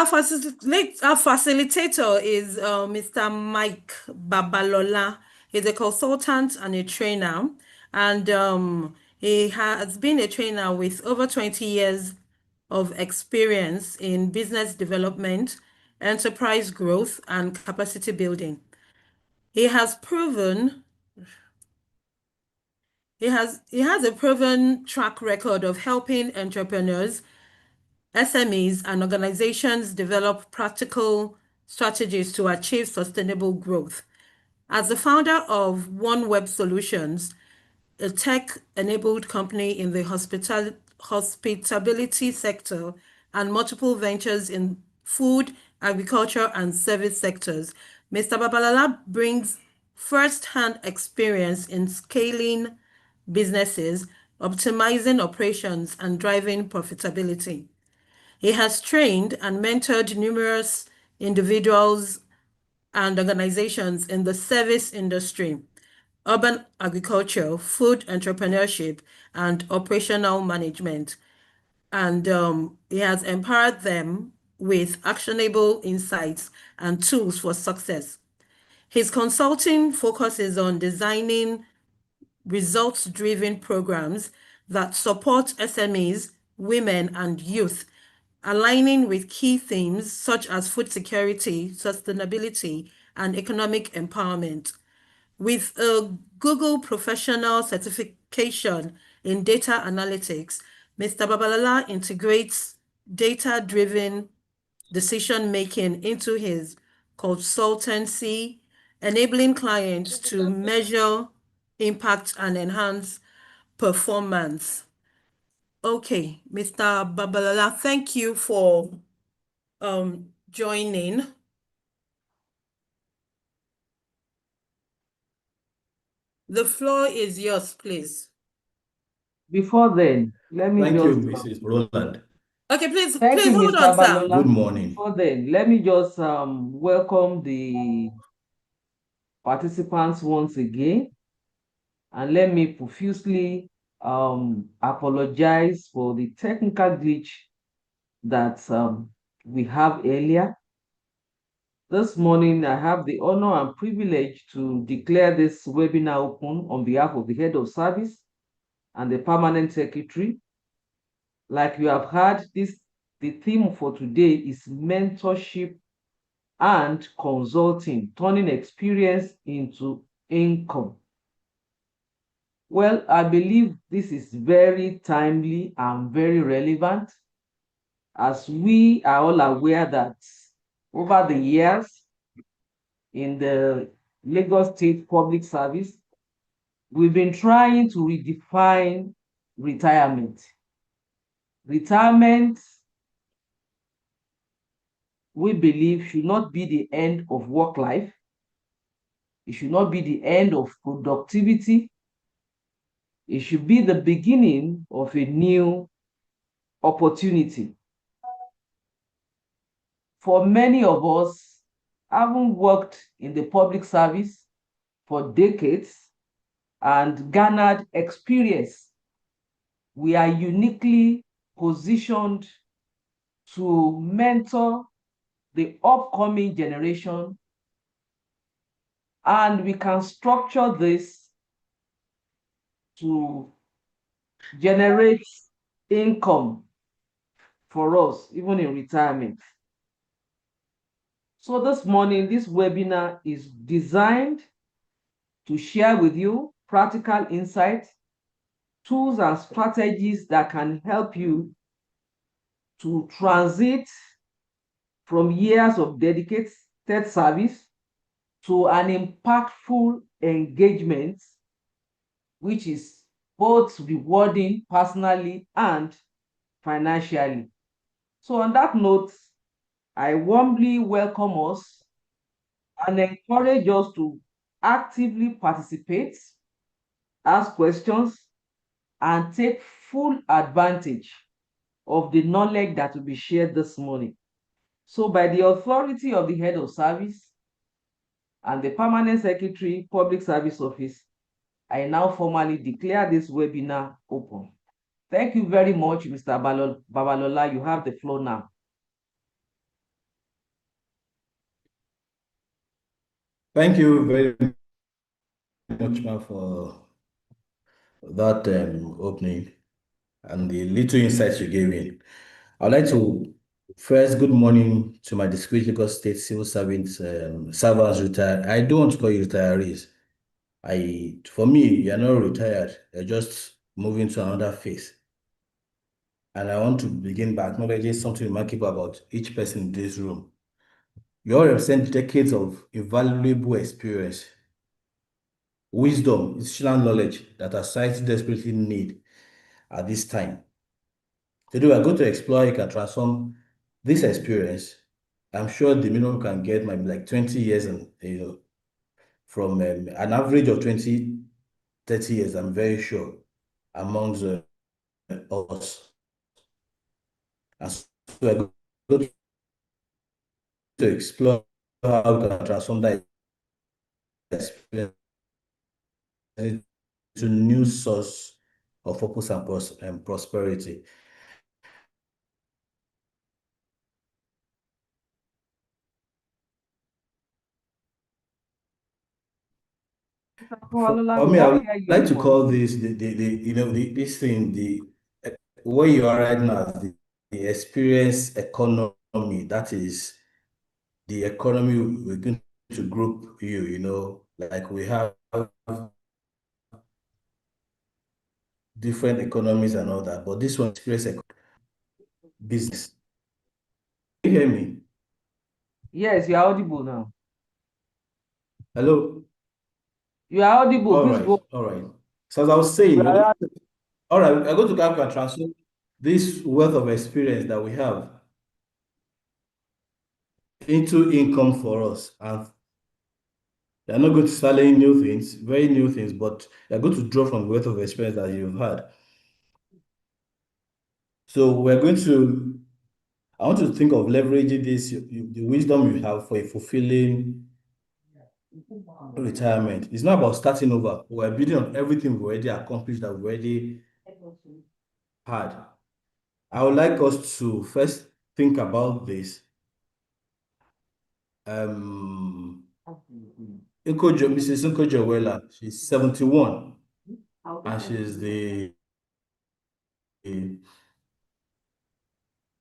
Our facilitator is Mr. Mike Babalola. He's a consultant and a trainer, and he has been a trainer with over 20 years of experience in business development, enterprise growth, and capacity building. He has proven he has a proven track record of helping entrepreneurs, SMEs, and organizations develop practical strategies to achieve sustainable growth. As the founder of One Web Solutions, a tech-enabled company in the hospitality sector, and multiple ventures in food, agriculture, and service sectors, Mr. Babalala brings first-hand experience in scaling businesses, optimizing operations, and driving profitability. He has trained and mentored numerous individuals and organizations in the service industry, urban agriculture, food entrepreneurship, and operational management. And he has empowered them with actionable insights and tools for success. His consulting focuses on designing results-driven programs that support SMEs, women, and youth, aligning with key themes such as food security, sustainability, and economic empowerment. With a Google Professional certification in data analytics, Mr. Babalala integrates data-driven decision-making into his consultancy, enabling clients to measure impact and enhance performance. Okay, Mr. Babalala, thank you for joining. The floor is yours, please. Before then, let me Thank you, just Mrs. Roland. Okay, please, thank you, hold Mr. on, sir. Balola. Good morning. Before then, let me just welcome the participants once again, and let me profusely apologize for the technical glitch that we have earlier. This morning, I have the honor and privilege to declare this webinar open on behalf of the Head of Service and the Permanent Secretary. Like you have heard, the theme for today is mentorship and consulting, turning experience into income. Well, I believe this is very timely and very relevant, as we are all aware that over the years in the Lagos State Public Service, we've been trying to redefine retirement. Retirement, we believe, should not be the end of work life. It should not be the end of productivity. It should be the beginning of a new opportunity. For many of us, having worked in the public service for decades and garnered experience, we are uniquely positioned to mentor the upcoming generation, and we can structure this to generate income for us, even in retirement. So this morning, this webinar is designed to share with you practical insights, tools, and strategies that can help you to transit from years of dedicated service to an impactful engagement, which is both rewarding personally and financially. So on that note, I warmly welcome us and encourage us to actively participate, ask questions, and take full advantage of the knowledge that will be shared this morning. So by the authority of the Head of Service and the Permanent Secretary, Public Service Office, I now formally declare this webinar open. Thank you very much, Mr. Babalola. You have the floor now. Thank you very much, man, for that opening and the little insights you gave in. I'd like to first, good morning to my distinguished Lagos State civil servants, servants retired. I don't want to call you retirees. For me, you're not retired. You're just moving to another phase. And I want to begin by acknowledging something remarkable about each person in this room. You all represent decades of invaluable experience, wisdom, institutional knowledge that our society desperately need at this time. Today, we are going to explore how you can transform this experience. I'm sure the minimum you can get might be like 20 years and from an average of 20, 30 years, I'm very sure, amongst us. And so we're going to explore how we can transform that experience into new source of purpose and prosperity. For Babalola, we me, I can't would hear you like to anymore. call this this thing uh, where you are right now, the experience economy. That is the economy we're going to group you. Like we have different economies and all that, but this one experience business. Can you hear me? Yes, you're audible now. Hello. You are audible. All Please right, go. all right. So as I was We saying, are- all right, I'm going to calculate and transfer this wealth of experience that we have into income for us. And they're not going to start learning new things, very new things, but they're going to draw from the wealth of experience that you've had. So I want to think of leveraging the wisdom you have for a fulfilling retirement. It's not about starting over. We're building on everything we already accomplished that we already had. I would like us to first think about this. Um, Mrs. Nkojo, she's 71 and she's the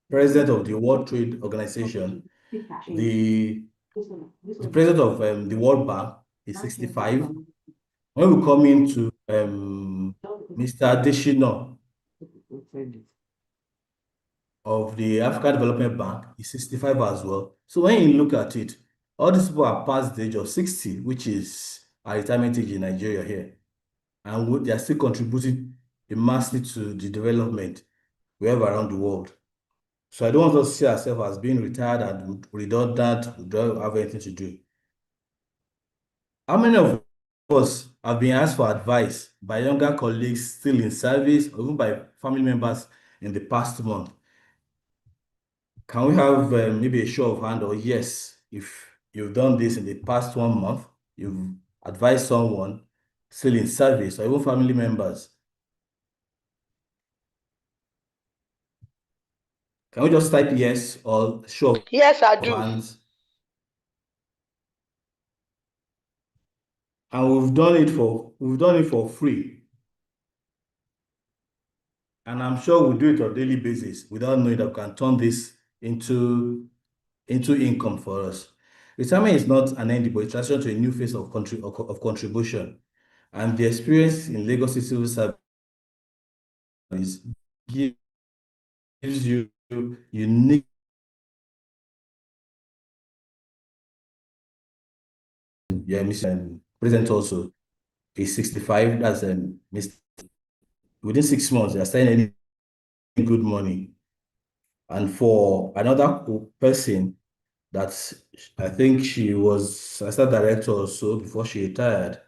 president of the World Trade Organization. The, the president of the World Bank is 65. When we come into Mr. Adeshina of the African Development Bank, is 65 as well. So when you look at it, all these people are past the age of 60, which is our retirement age in Nigeria here. And they are still contributing immensely to the development we have around the world. So I don't want us to see ourselves as being retired and redundant, we don't have anything to do. How many of us have been asked for advice by younger colleagues still in service, or even by family members in the past month? Can we have maybe a show of hand or yes, if you've done this in the past 1 month, you've advised someone still in service or even family members? Can we just type yes or show Yes, I of do. hands? And we've done it for free. And I'm sure we'll do it on a daily basis without knowing that we can turn this into income for us. Retirement is not an end, but it's transition to a new phase of contribution. And the experience in Lagos City Civil Service gives you unique. Yeah, Mr. President also is 65. That's within 6 months, they're starting any good money. And for another person, that I think she was assistant director or so before she retired.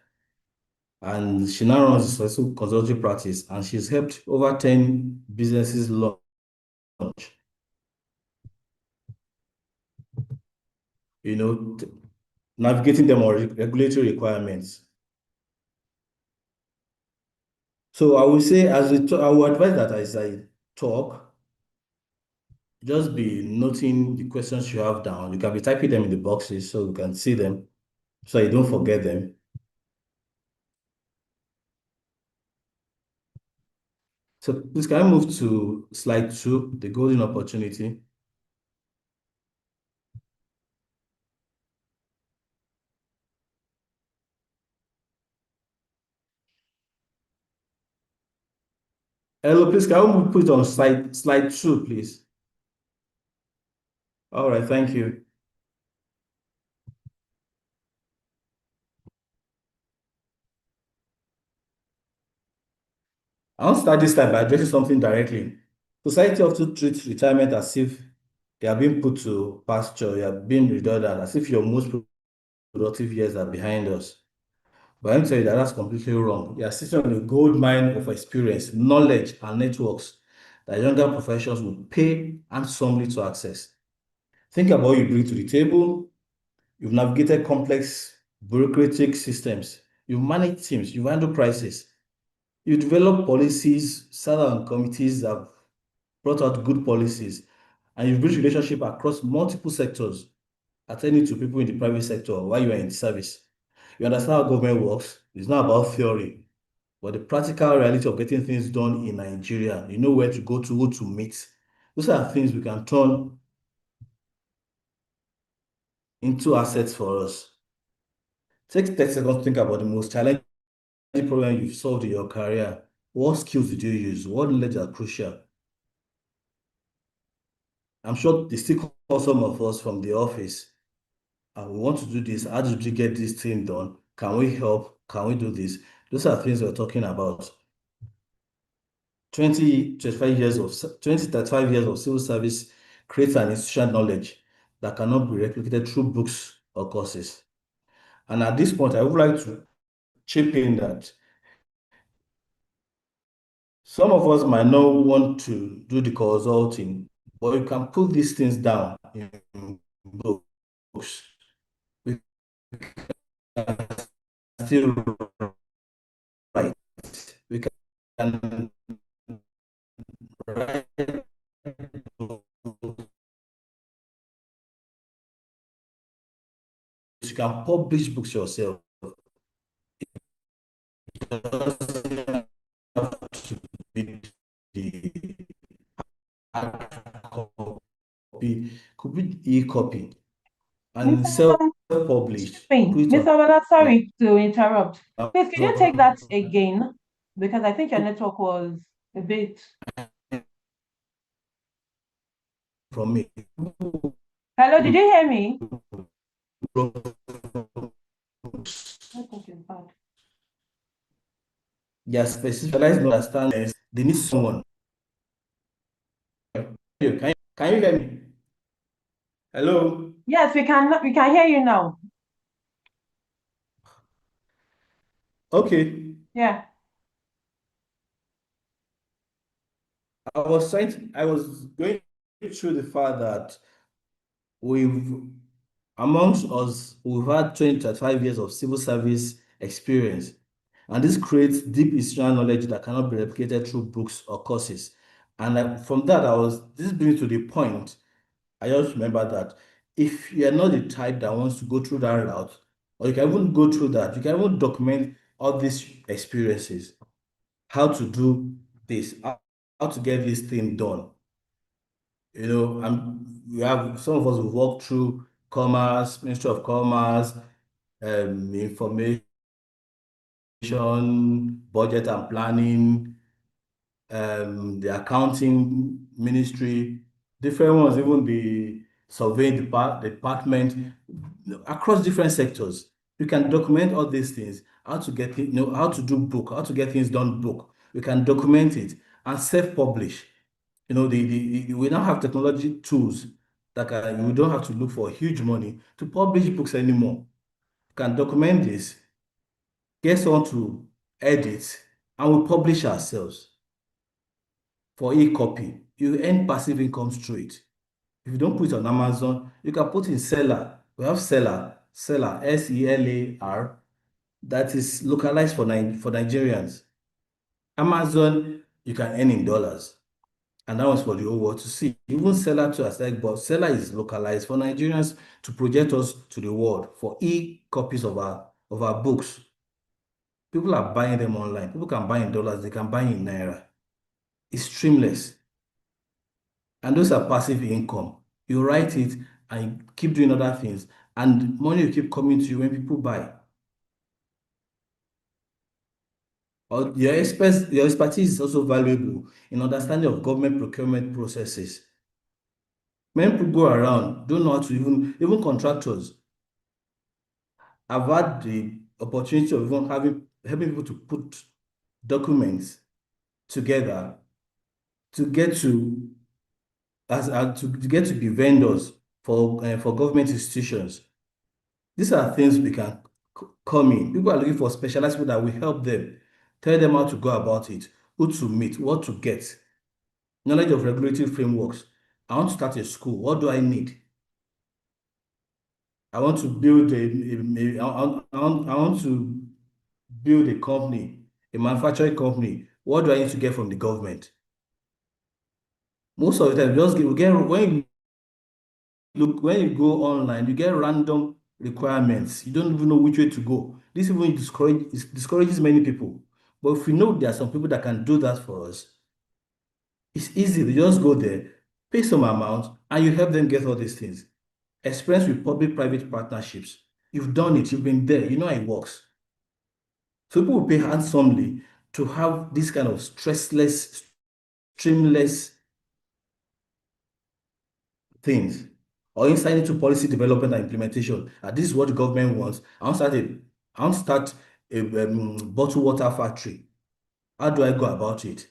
And she now runs a successful consulting practice and she's helped over 10 businesses launch, you know, navigating them on regulatory requirements. So I would say, I would advise that as I talk, just be noting the questions you have down. You can be typing them in the boxes so we can see them. so you don't forget them. So please can I move to slide 2, the golden opportunity? Hello, please can we put it on slide 2, please? All right, thank you. I want to start this time by addressing something directly. Society often treats retirement as if they are being put to pasture, you are being redundant, as if your most productive years are behind us. But I'm telling you that that's completely wrong. You are sitting on a gold mine of experience, knowledge, and networks that younger professionals will pay handsomely to access. Think about what you bring to the table. You've navigated complex bureaucratic systems. You've managed teams. You've handled crises. You develop policies, sat on committees that have brought out good policies, and you've built relationship across multiple sectors, attending to people in the private sector while you are in service. You understand how government works. It's not about theory, but the practical reality of getting things done in Nigeria. You know where to go to, who to meet. Those are things we can turn into assets for us. Take 30 seconds to think about the most challenging problem you've solved in your career. What skills did you use? What knowledge are crucial? I'm sure they still call some of us from the office and we want to do this. How did we get this thing done? Can we help? Can we do this? Those are things we're talking about. 20, 35 years of civil service creates an institutional knowledge that cannot be replicated through books or courses. And at this point, I would like to chip in that some of us might not want to do the consulting, but you can put these things down in books. We can still write. We can write books. You can publish books yourself. It doesn't have to be the hard copy, could be e-copy and self-published. Put it Mr. on Babalola, our sorry to interrupt. Please, can you take that Amazon again? Because I think your network was a bit. from me. Hello, did you hear me? Network is bad. They are specialized in understanding. They need someone. Can you hear me? Hello? Yes, we can hear you now. Okay. Yeah. I was going through the fact that we've, amongst us, we've had 20 to 25 years of civil service experience. And this creates deep institutional knowledge that cannot be replicated through books or courses. And from that, this brings to the point, I just remember that if you're not the type that wants to go through that route, or you can even go through that, you can even document all these experiences, how to do this, how to get this thing done. We have some of us who walk through commerce, Ministry of Commerce, information, budget and planning, the accounting ministry, different ones, even the surveying department, across different sectors. You can document all these things, how to get it, how to do book, how to get things done book. We can document it and self-publish. We now have technology tools that you don't have to look for huge money to publish books anymore. You can document this, get someone to edit, and we publish ourselves for e-copy. You earn passive income straight. If you don't put it on Amazon, you can put in Seller. We have Seller, Selar, that is localized for Nigerians. Amazon, you can earn in dollars. And that was for the whole world to see. Even seller to as like, but seller is localized for Nigerians to project us to the world for e-copies of our books. People are buying them online. People can buy in dollars, they can buy in naira. It's streamless. And those are passive income. You write it and you keep doing other things, and money will keep coming to you when people buy. Or your expertise is also valuable in understanding of government procurement processes. Many people go around, don't know how to even contractors have had the opportunity of even helping people to put documents together to get to to get to be vendors for government institutions. These are things we can come in. People are looking for specialized people that will help them, tell them how to go about it, who to meet, what to get, knowledge of regulatory frameworks. I want to start a school. What do I need? I want to build I want to build a company, a manufacturing company. What do I need to get from the government? Most of the time, we get when you go online, you get random requirements. You don't even know which way to go. This even discourages many people. But if we know there are some people that can do that for us, it's easy. They just go there, pay some amount, and you help them get all these things. Experience with public-private partnerships. You've done it. You've been there. You know how it works. So people will pay handsomely to have this kind of stressless, streamless things, or insight into policy development and implementation. And this is what the government wants. I want to start a bottled water factory. How do I go about it?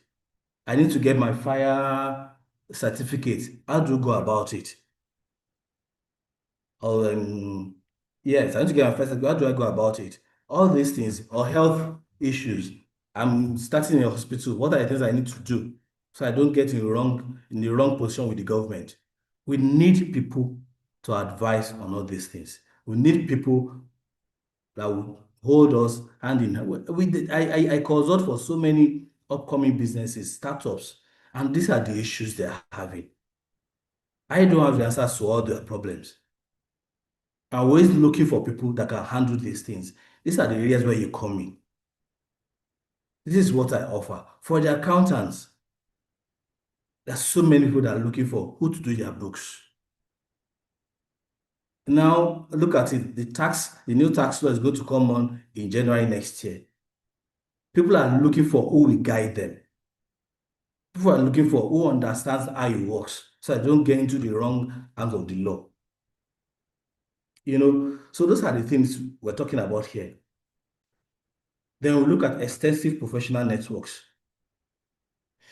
I need to get my fire certificate. How do you go about it? Or yes, I need to get my fire certificate. How do I go about it? All these things, or health issues. I'm starting in a hospital. What are the things I need to do so I don't get in the wrong position with the government? We need people to advise on all these things. We need people that will hold us hand in hand. I consult for so many upcoming businesses, startups, and these are the issues they're having. I don't have the answers to all their problems. I'm always looking for people that can handle these things. These are the areas where you come in. This is what I offer. For the accountants, there's so many people that are looking for who to do their books. Now, look at it. The new tax law is going to come on in January next year. People are looking for who will guide them. People are looking for who understands how it works, so I don't get into the wrong hands of the law. So those are the things we're talking about here. Then we look at extensive professional networks.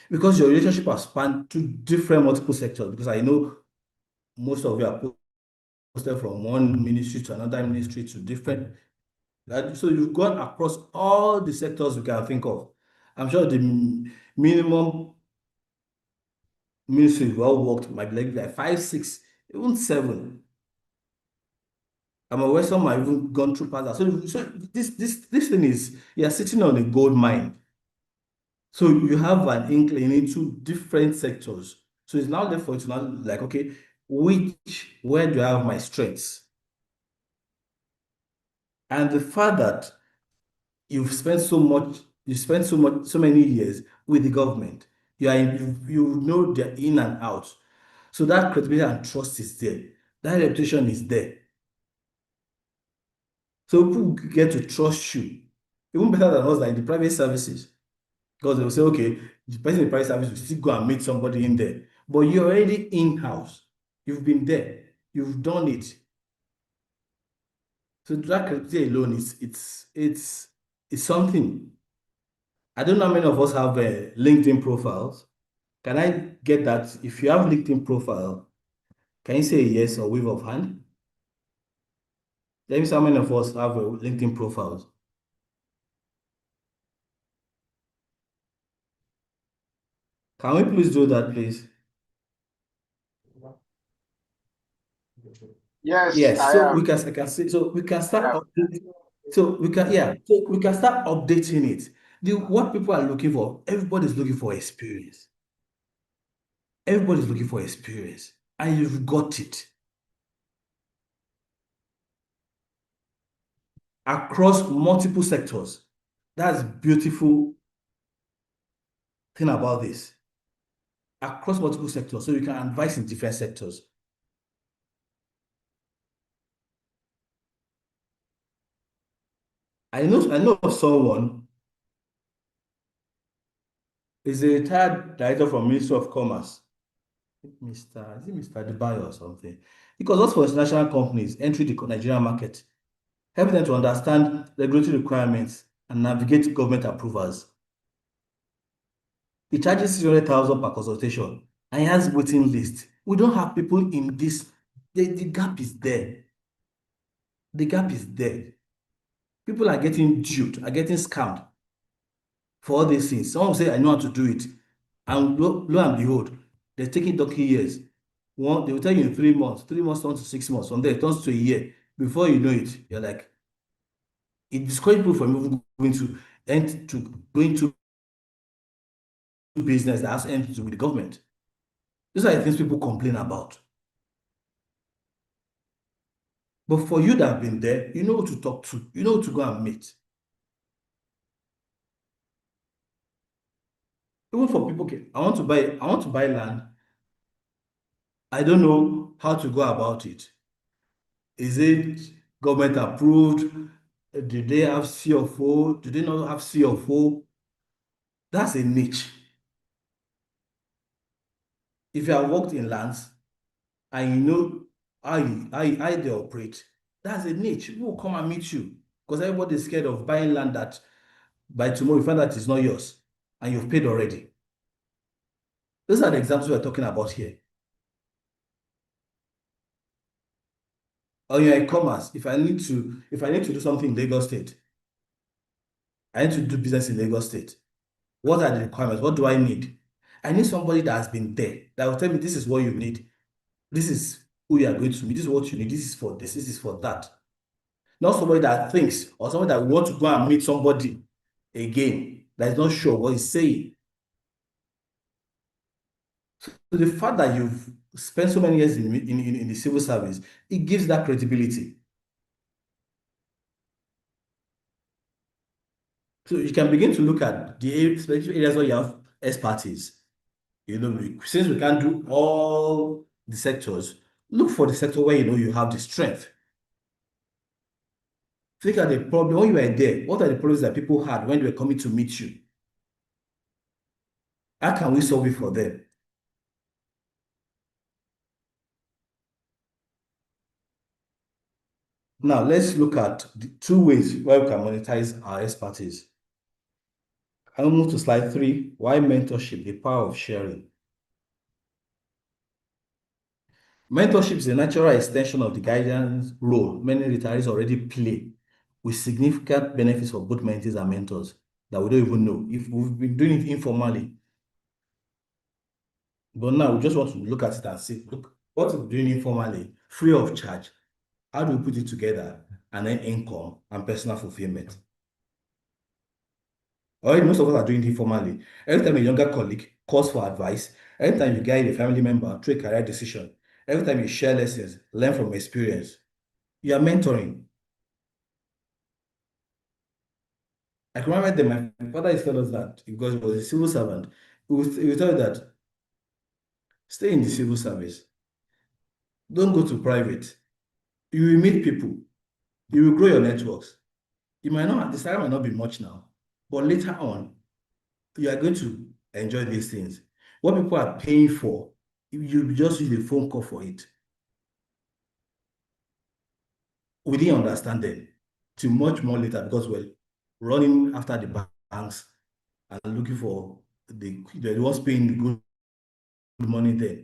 Because your relationship has spanned to different multiple sectors, because I know most of you are posted from one ministry to another ministry to different. So you've gone across all the sectors you can think of. I'm sure the minimum ministry you've all worked might be like 5, 6, even 7. I'm aware some have even gone through past that. So this thing is, you're sitting on a gold mine. So you have an inkling into different sectors. So it's now left for you to now like, okay, where do I have my strengths? And the fact that you spent so many years with the government, you know they're in and out. So that credibility and trust is there. That reputation is there. So people get to trust you, even better than us, like the private services. Because they will say, okay, the person in the private service will still go and meet somebody in there. But you're already in-house. You've been there. You've done it. So that credibility alone it's something. I don't know how many of us have LinkedIn profiles. Can I get that? If you have LinkedIn profile, can you say yes or wave of hand? Let me see how many of us have LinkedIn profiles. Can we please do that, please? Yes, Yes, I so am. I can see, so we can I start am. updating. So we can start updating it. What people are looking for, everybody's looking for experience. Everybody's looking for experience, and you've got it across multiple sectors. That's beautiful thing about this. Across multiple sectors, so you can advise in different sectors. I know of someone is a retired director from Ministry of Commerce. Is it Mr. Dubai or something? Because those for international companies entering the Nigerian market, help them to understand regulatory requirements and navigate government approvals. He charges 600,000 per consultation and he has waiting list. We don't have people in this. The gap is there. The gap is there. People are getting duped, are getting scammed for all these things. Someone will say, I know how to do it. And lo and behold, they're taking donkey years. They will tell you in 3 months, 3 months turns to 6 months, from there it turns to a year. Before you know it, you're like, it discourages people from even going to business that has anything to do with the government. These are the things people complain about. But for you that have been there, you know who to talk to, you know who to go and meet. Even for people, okay, I want to buy land. I don't know how to go about it. Is it government approved? Do they have CFO? Do they not have CFO? That's a niche. If you have worked in lands and you know how they operate, that's a niche. People will come and meet you because everybody's scared of buying land that by tomorrow you find that it's not yours and you've paid already. Those are the examples we're talking about here. Or you're in commerce. If I need to do something in Lagos State, I need to do business in Lagos State. What are the requirements? What do I need? I need somebody that has been there that will tell me this is what you need. This is who you are going to meet. This is what you need. This is for this. This is for that. Not somebody that thinks or somebody that wants to go and meet somebody again that is not sure what he's saying. So the fact that you've spent so many years in the civil service, it gives that credibility. So you can begin to look at the specific areas where you have expertise. Since we can't do all the sectors, look for the sector where you have the strength. Think at the problem when you were there. What are the problems that people had when they were coming to meet you? How can we solve it for them? Now, let's look at the two ways where we can monetize our expertise. I'll move to slide 3. Why mentorship? The power of sharing. Mentorship is a natural extension of the guidance role many retirees already play, with significant benefits for both mentees and mentors that we don't even know. If we've been doing it informally, but now we just want to look at it and say, look, what we're doing informally, free of charge, how do we put it together? And then income and personal fulfillment. Already, most of us are doing it informally. Every time a younger colleague calls for advice, every time you guide a family member through a career decision, every time you share lessons, learn from experience, you are mentoring. I can remember that my father used to tell us that because he was a civil servant, he would tell you that stay in the civil service, don't go to private. You will meet people, you will grow your networks. The salary might not be much now, but later on, you are going to enjoy these things. What people are paying for, you just use a phone call for it. We didn't understand them till much more later because we're running after the banks and looking for the ones paying the good money there.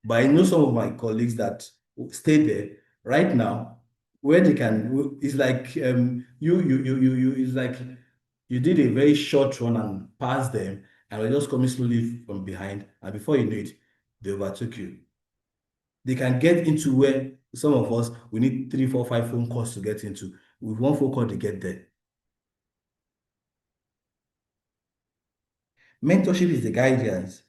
But I know some of my colleagues that stay there right now, where they can. It's like it's like you did a very short run and passed them, and we're just coming slowly from behind, and before you know it, they overtook you. They can get into where some of us we need 3, 4, 5 phone calls to get into. With one phone call, they get there. Mentorship is the guidance,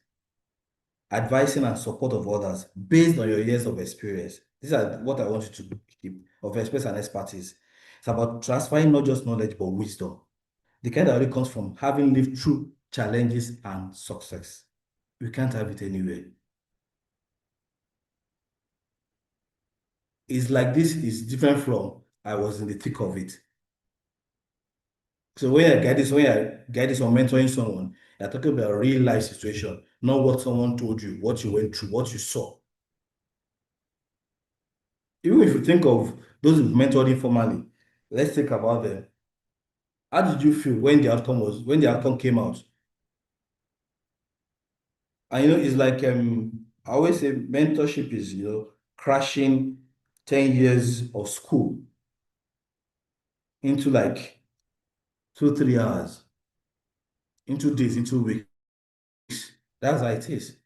advising, and support of others based on your years of experience. These are what I want you to keep of experience and expertise. It's about transferring not just knowledge, but wisdom. The kind that only comes from having lived through challenges and success. You can't have it anywhere. It's like this is different from I was in the thick of it. So when I guide this or mentoring someone, you're talking about a real life situation, not what someone told you, what you went through, what you saw. Even if you think of those who've mentored informally, let's think about them. How did you feel when the outcome came out? And it's like I always say mentorship is, crashing 10 years of school into like 2, 3 hours, into days, into weeks. That's how it is.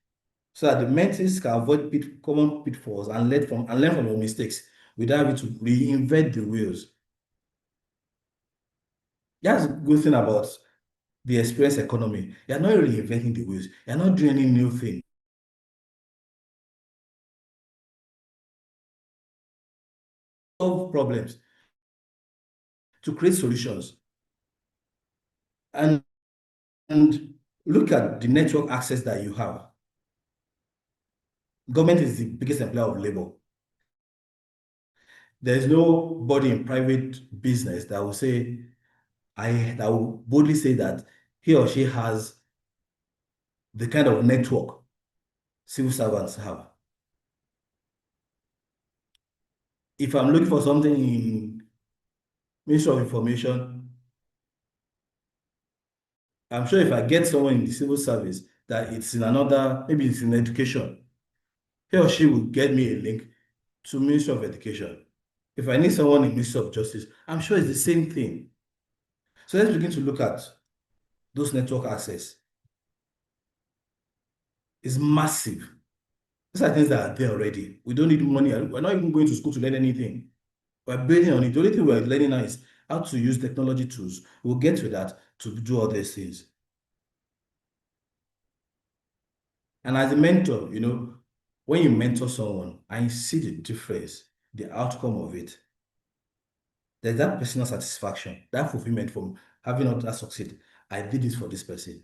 So that the mentees can avoid common pitfalls and learn from your mistakes without having to reinvent the wheels. That's a good thing about the experience economy. You're not reinventing the wheels. You're not doing any new thing. Solve problems, to create solutions. And, and look at the network access that you have. Government is the biggest employer of labor. There's nobody in private business that will say, that will boldly say that he or she has the kind of network civil servants have. If I'm looking for something in Ministry of Information, I'm sure if I get someone in the civil service that it's in another, maybe it's in education, he or she will get me a link to Ministry of Education. If I need someone in Ministry of Justice, I'm sure it's the same thing. So let's begin to look at those network access. It's massive. These are things that are there already. We don't need money. We're not even going to school to learn anything. We're building on it. The only thing we're learning now is how to use technology tools. We'll get to that to do all these things. And as a mentor, when you mentor someone and you see the difference, the outcome of it, there's that personal satisfaction, that fulfillment from having others succeed. I did this for this person.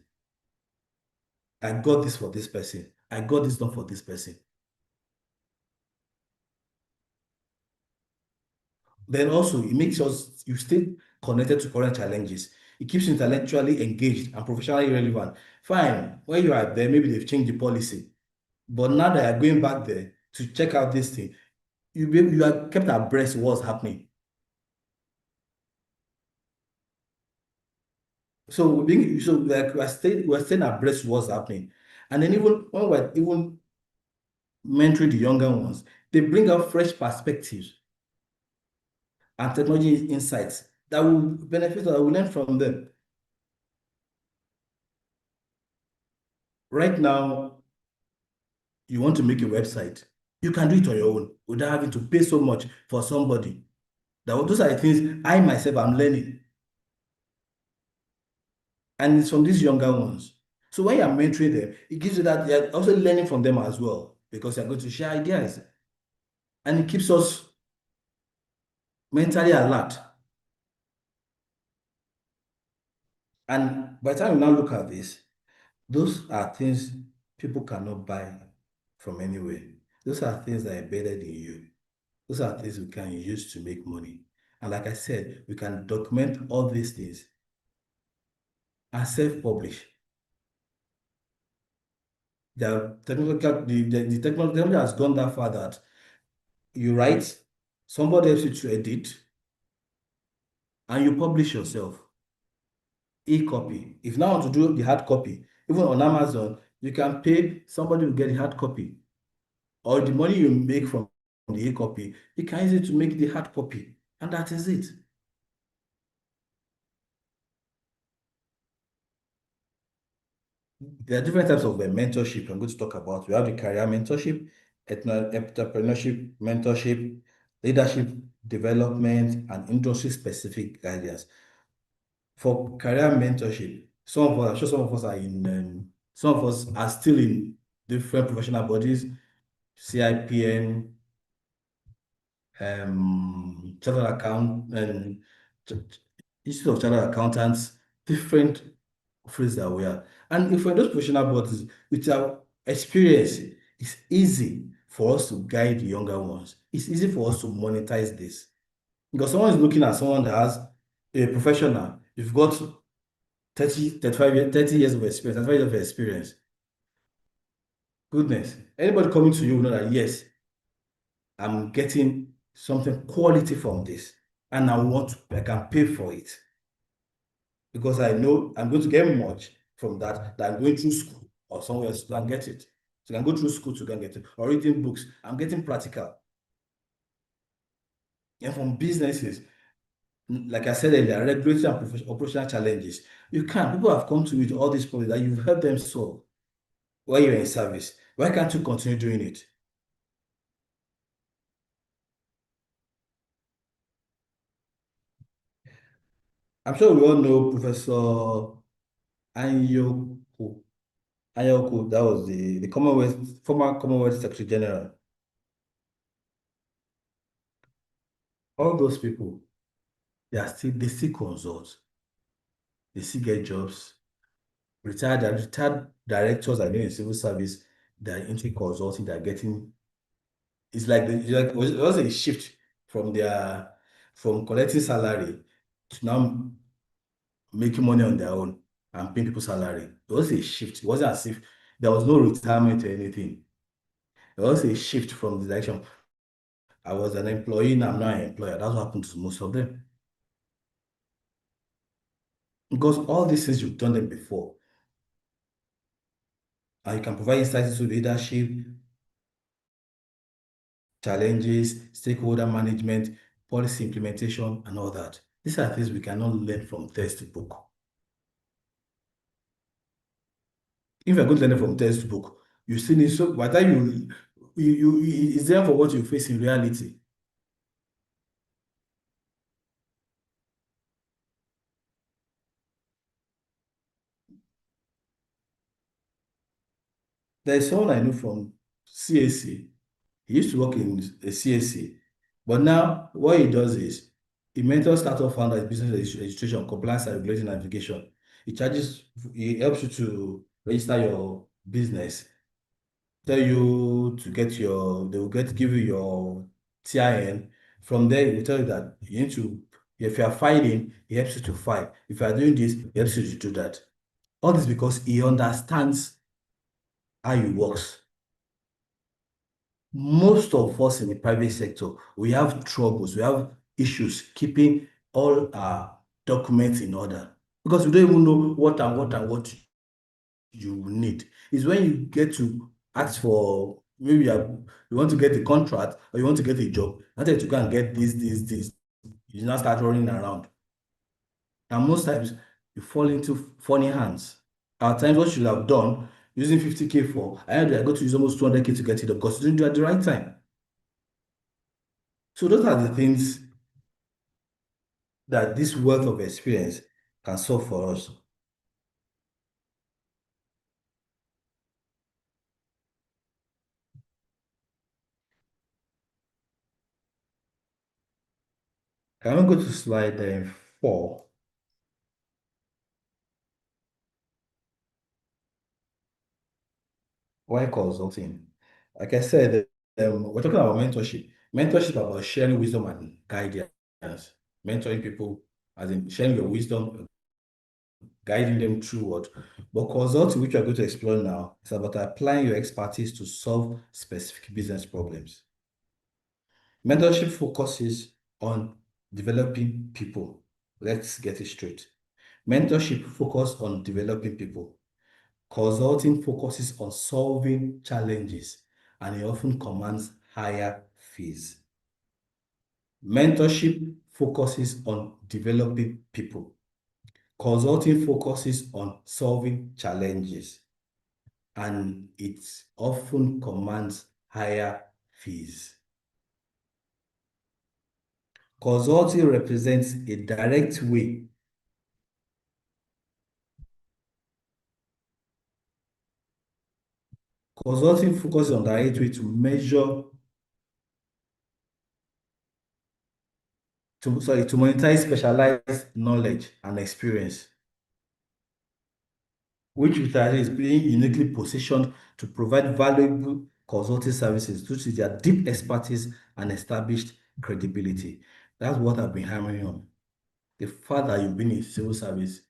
I got this for this person. I got this done for this person. Then also, it makes us you stay connected to current challenges. It keeps you intellectually engaged and professionally relevant. Fine, when you are there, maybe they've changed the policy. But now that you're going back there to check out this thing, you are kept abreast of what's happening. So like we're staying abreast of what's happening. And then even when we're even mentoring the younger ones, they bring out fresh perspectives and technology insights that will benefit us, that will learn from them. Right now, you want to make a website, you can do it on your own without having to pay so much for somebody. Those are the things I myself am learning. And it's from these younger ones. So when you're mentoring them, it gives you that you're also learning from them as well, because you're going to share ideas. And it keeps us mentally alert. And by the time we now look at this, those are things people cannot buy from anywhere. Those are things that are embedded in you. Those are things we can use to make money. And like I said, we can document all these things and self-publish. The technology has gone that far that you write, somebody helps you to edit, and you publish yourself. E-copy. If you now want to do the hard copy, even on Amazon, you can pay somebody to get the hard copy. Or the money you make from the e-copy, you can use it to make the hard copy. And that is it. There are different types of mentorship I'm going to talk about. We have the career mentorship, entrepreneurship mentorship, leadership development, and industry-specific guidance. For career mentorship, Some of us, I'm sure some of us are in, some of us are still in different professional bodies, CIPN, chartered account, and Institute of Chartered Accountants, different phrases that we are. And if we're in those professional bodies, with our experience, it's easy for us to guide the younger ones. It's easy for us to monetize this. Because someone is looking at someone that has a professional, you've got 30, 35 years, 30 years of experience, 35 years of experience. Goodness, anybody coming to you will know that yes, I'm getting something quality from this, and I can pay for it because I know I'm going to get much from that I'm going through school or somewhere else to go and get it. So I can go through school to go and get it, or reading books. I'm getting practical. And from businesses, like I said earlier, regulatory and operational challenges. People have come to you with all these problems that you've helped them solve while you're in service. Why can't you continue doing it? I'm sure we all know Professor Anyoko. Anyoko, that was the former Commonwealth Secretary General. All those people, they still consult, they still get jobs. Retired directors are doing in civil service, they're into consulting, they're getting, it was a shift from from collecting salary to now making money on their own and paying people salary. It was a shift. It wasn't as if there was no retirement or anything. It was a shift from the direction. I was an employee, now I'm not an employer. That's what happened to most of them. Because all these things you've done them before. And you can provide insights into leadership, challenges, stakeholder management, policy implementation, and all that. These are things we cannot learn from textbook. If you're going to learn it from textbook, you still need, so by the time it's there for what you face in reality. There is someone I know from CAC. He used to work in a CAC, but now what he does is he mentors startup founders, business registration, compliance and regulatory navigation. He helps you to register your business, tell you to get they will give you your TIN. From there, he will tell you that you need to, if you are filing, he helps you to file. If you are doing this, he helps you to do that. All this because he understands how it works. Most of us in the private sector, we have troubles, we have issues keeping all our documents in order because we don't even know what you need. It's when you get to ask for, maybe you want to get a contract or you want to get a job, not that you go and get this. You now start running around. And most times you fall into funny hands. At times, what you should have done using 50K for, I had I got to use almost 200K to get it up because you didn't do it at the right time. So those are the things that this wealth of experience can solve for us. Can we go to slide 4? Why consulting? Like I said, we're talking about mentorship. Mentorship is about sharing wisdom and guidance. Mentoring people, as in sharing your wisdom, guiding them through what. But consulting, which we're going to explore now, is about applying your expertise to solve specific business problems. Mentorship focuses on developing people. Let's get it straight. Mentorship focuses on developing people. Consulting focuses on solving challenges and it often commands higher fees. Mentorship focuses on developing people. Consulting focuses on solving challenges and it often commands higher fees. Consulting represents a direct way Consulting focuses on the right way to measure, to monetize specialized knowledge and experience, which Vitali is being uniquely positioned to provide valuable consulting services due to their deep expertise and established credibility. That's what I've been hammering on. The fact that you've been in civil service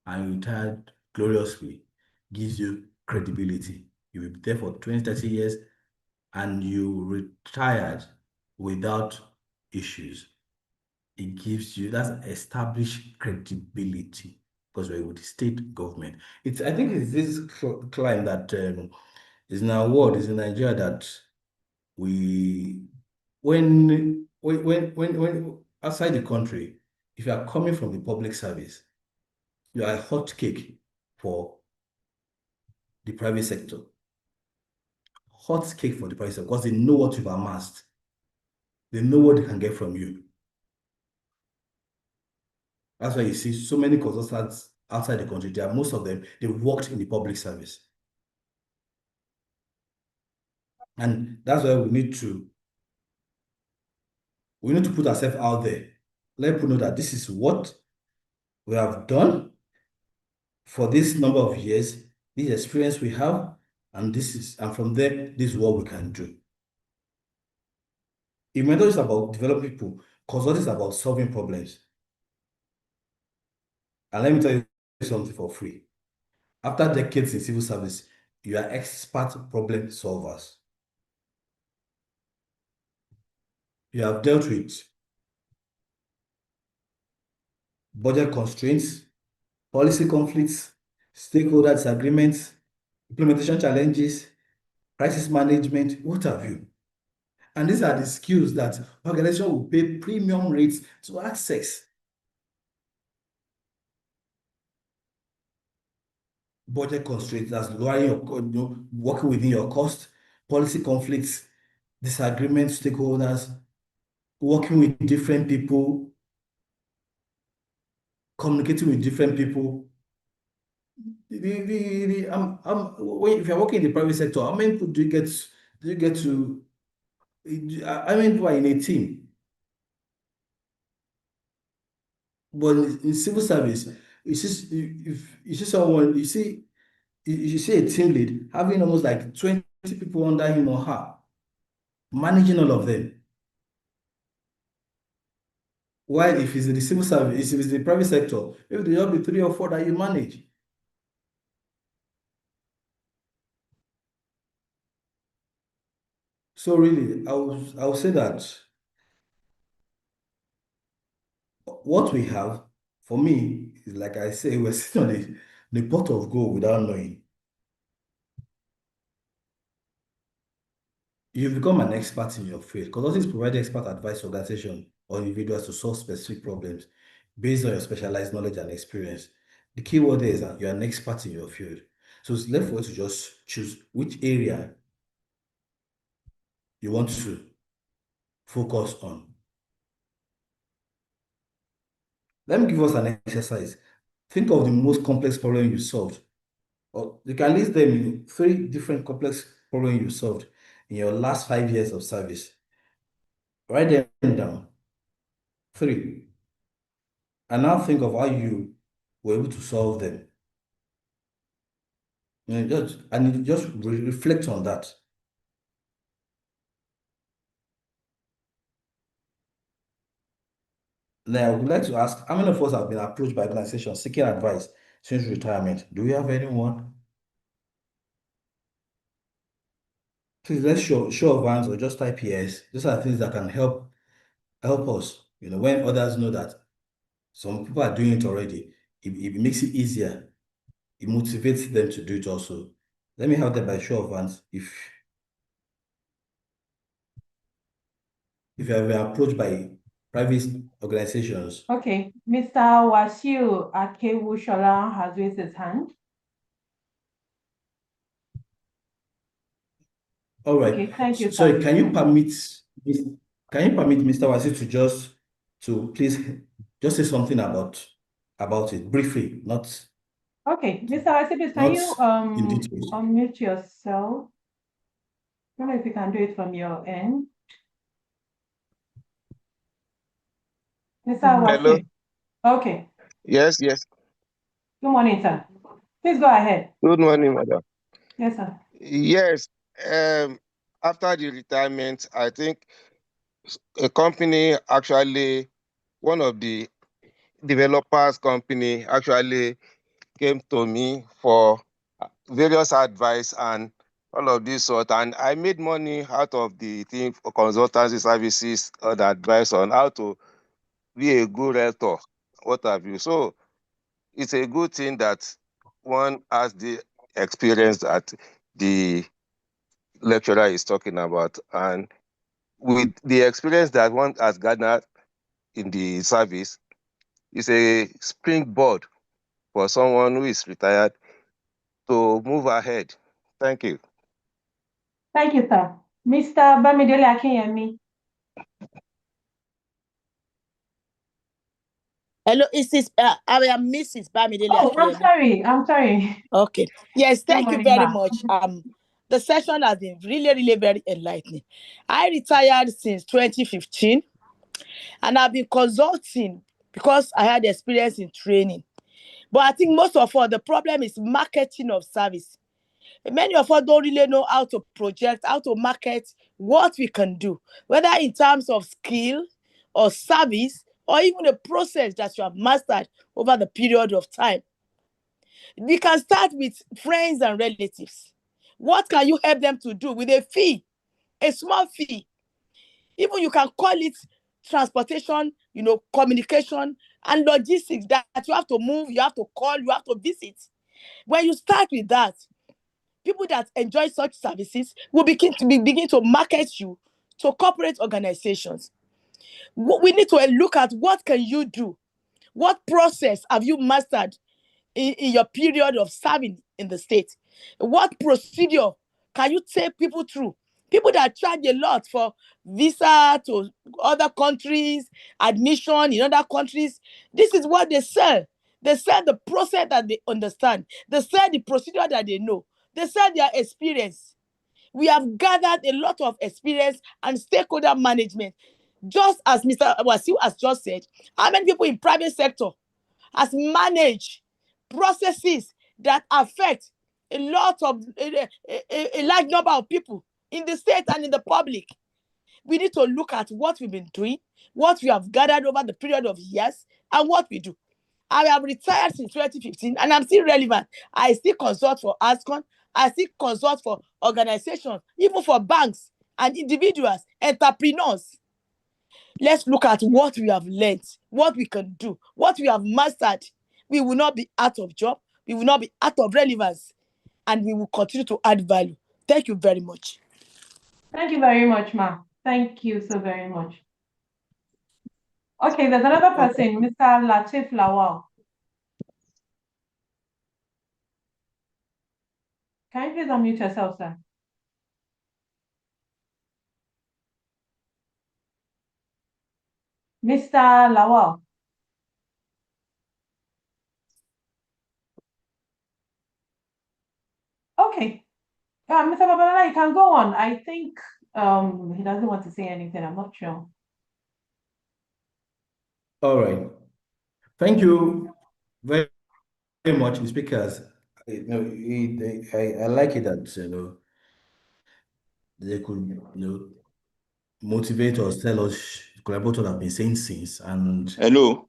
and you retired gloriously gives you credibility. You'll be there for 20, 30 years and you retired without issues. It gives you that established credibility because we're with the state government. I think it's this climb that is in our world, is in Nigeria that we, when outside the country, if you are coming from the public service, you are a hot cake for the private sector. Hot cake for the private sector because they know what you've amassed. They know what they can get from you. That's why you see so many consultants outside the country. Most of them, they worked in the public service. And that's why we need to put ourselves out there. Let people know that this is what we have done for this number of years, this experience we have, and from there, this is what we can do. If mentorship is about developing people, consulting is about solving problems. And let me tell you something for free. After decades in civil service, you are expert problem solvers. You have dealt with budget constraints, policy conflicts, stakeholder disagreements, implementation challenges, crisis management, what have you. And these are the skills that organizations will pay premium rates to access. Budget constraints, that's lowering your, working within your cost, policy conflicts, disagreements, stakeholders, working with different people, communicating with different people. If you're working in the private sector, how many people do you get to, how many people are in a team? But in civil service, if you see someone, you see a team lead having almost like 20 people under him or her, managing all of them. While if it's in the civil service, if it's the private sector, maybe there'll be 3 or 4 that you manage. So really, I will say that what we have, for me, is like I say, we're sitting on the pot of gold without knowing. You become an expert in your field. Consultants provide expert advice to organizations or individuals to solve specific problems based on your specialized knowledge and experience. The key word there is that you're an expert in your field. So it's left for you to just choose which area you want to focus on. Let me give us an exercise. Think of the most complex problem you solved. Or you can list them in 3 different complex problems you solved in your last 5 years of service. Write them down. 3. And now think of how you were able to solve them. Just reflect on that. Now, I would like to ask, how many of us have been approached by organizations seeking advice since retirement? Do we have anyone? Please let's show of hands or just type yes. These are things that can help us. When others know that some people are doing it already, it makes it easier. It motivates them to do it also. Let me have that by show of hands. If you have been approached by private organizations. Okay, Mr. Wasiu Akewushola has raised his hand. All right. Okay, thank you, Sorry, sir. can you permit Mr. Wasi to please just say something about it briefly, not Okay, Mr. Asibis, can Not you in detail. unmute yourself? I don't know if you can do it from your end. Mr. Hello. Wasi. Okay. Yes, yes. Good morning, sir. Please go ahead. Good morning, madam. Yes, sir. Yes. After the retirement, I think a company actually, one of the developers company actually came to me for various advice and all of this sort. And I made money out of the thing for consultancy services or advice on how to be a good realtor, what have you. So it's a good thing that one has the experience that the lecturer is talking about. And with the experience that one has garnered in the service, is a springboard for someone who is retired to move ahead. Thank you. Thank you, sir. Mr. Bamidele Akinyemi. Hello, is this I am Mrs. Bamidele Oh, I'm Akeyemi. sorry. I'm sorry. Okay. Yes, Good thank you morning, very ma. much. The session has been really very enlightening. I retired since 2015 and I've been consulting because I had experience in training. But I think most of all, the problem is marketing of service. Many of us don't really know how to project, how to market what we can do, whether in terms of skill or service, or even the process that you have mastered over the period of time. We can start with friends and relatives. What can you help them to do with a fee, a small fee? Even you can call it transportation, communication and logistics that you have to move, you have to call, you have to visit. When you start with that, people that enjoy such services will begin to market you to corporate organizations. We need to look at what can you do, what process have you mastered in your period of serving in the state, what procedure can you take people through. People that charge a lot for visa to other countries, admission in other countries, this is what they sell. They sell the process that they understand. They sell the procedure that they know. They sell their experience. We have gathered a lot of experience and stakeholder management. Just as Mr. Wasiu has just said, how many people in private sector has managed processes that affect a large number of people in the state and in the public? We need to look at what we've been doing, what we have gathered over the period of years, and what we do. I have retired since 2015 and I'm still relevant. I still consult for ASCON. I still consult for organizations, even for banks and individuals, entrepreneurs. Let's look at what we have learned, what we can do, what we have mastered. We will not be out of job. We will not be out of relevance. And we will continue to add value. Thank you very much. Thank you very much, ma. Thank you so very much. Okay, there's another person, Mr. Latif Lawal. Can you please unmute yourself, sir? Mr. Lawal. Okay. Mr. Babalola, you can go on. I think he doesn't want to say anything. I'm not sure. All right. Thank you very much, speakers. I like it that they could motivate us, tell us, collaborate what I've been saying since, and Hello.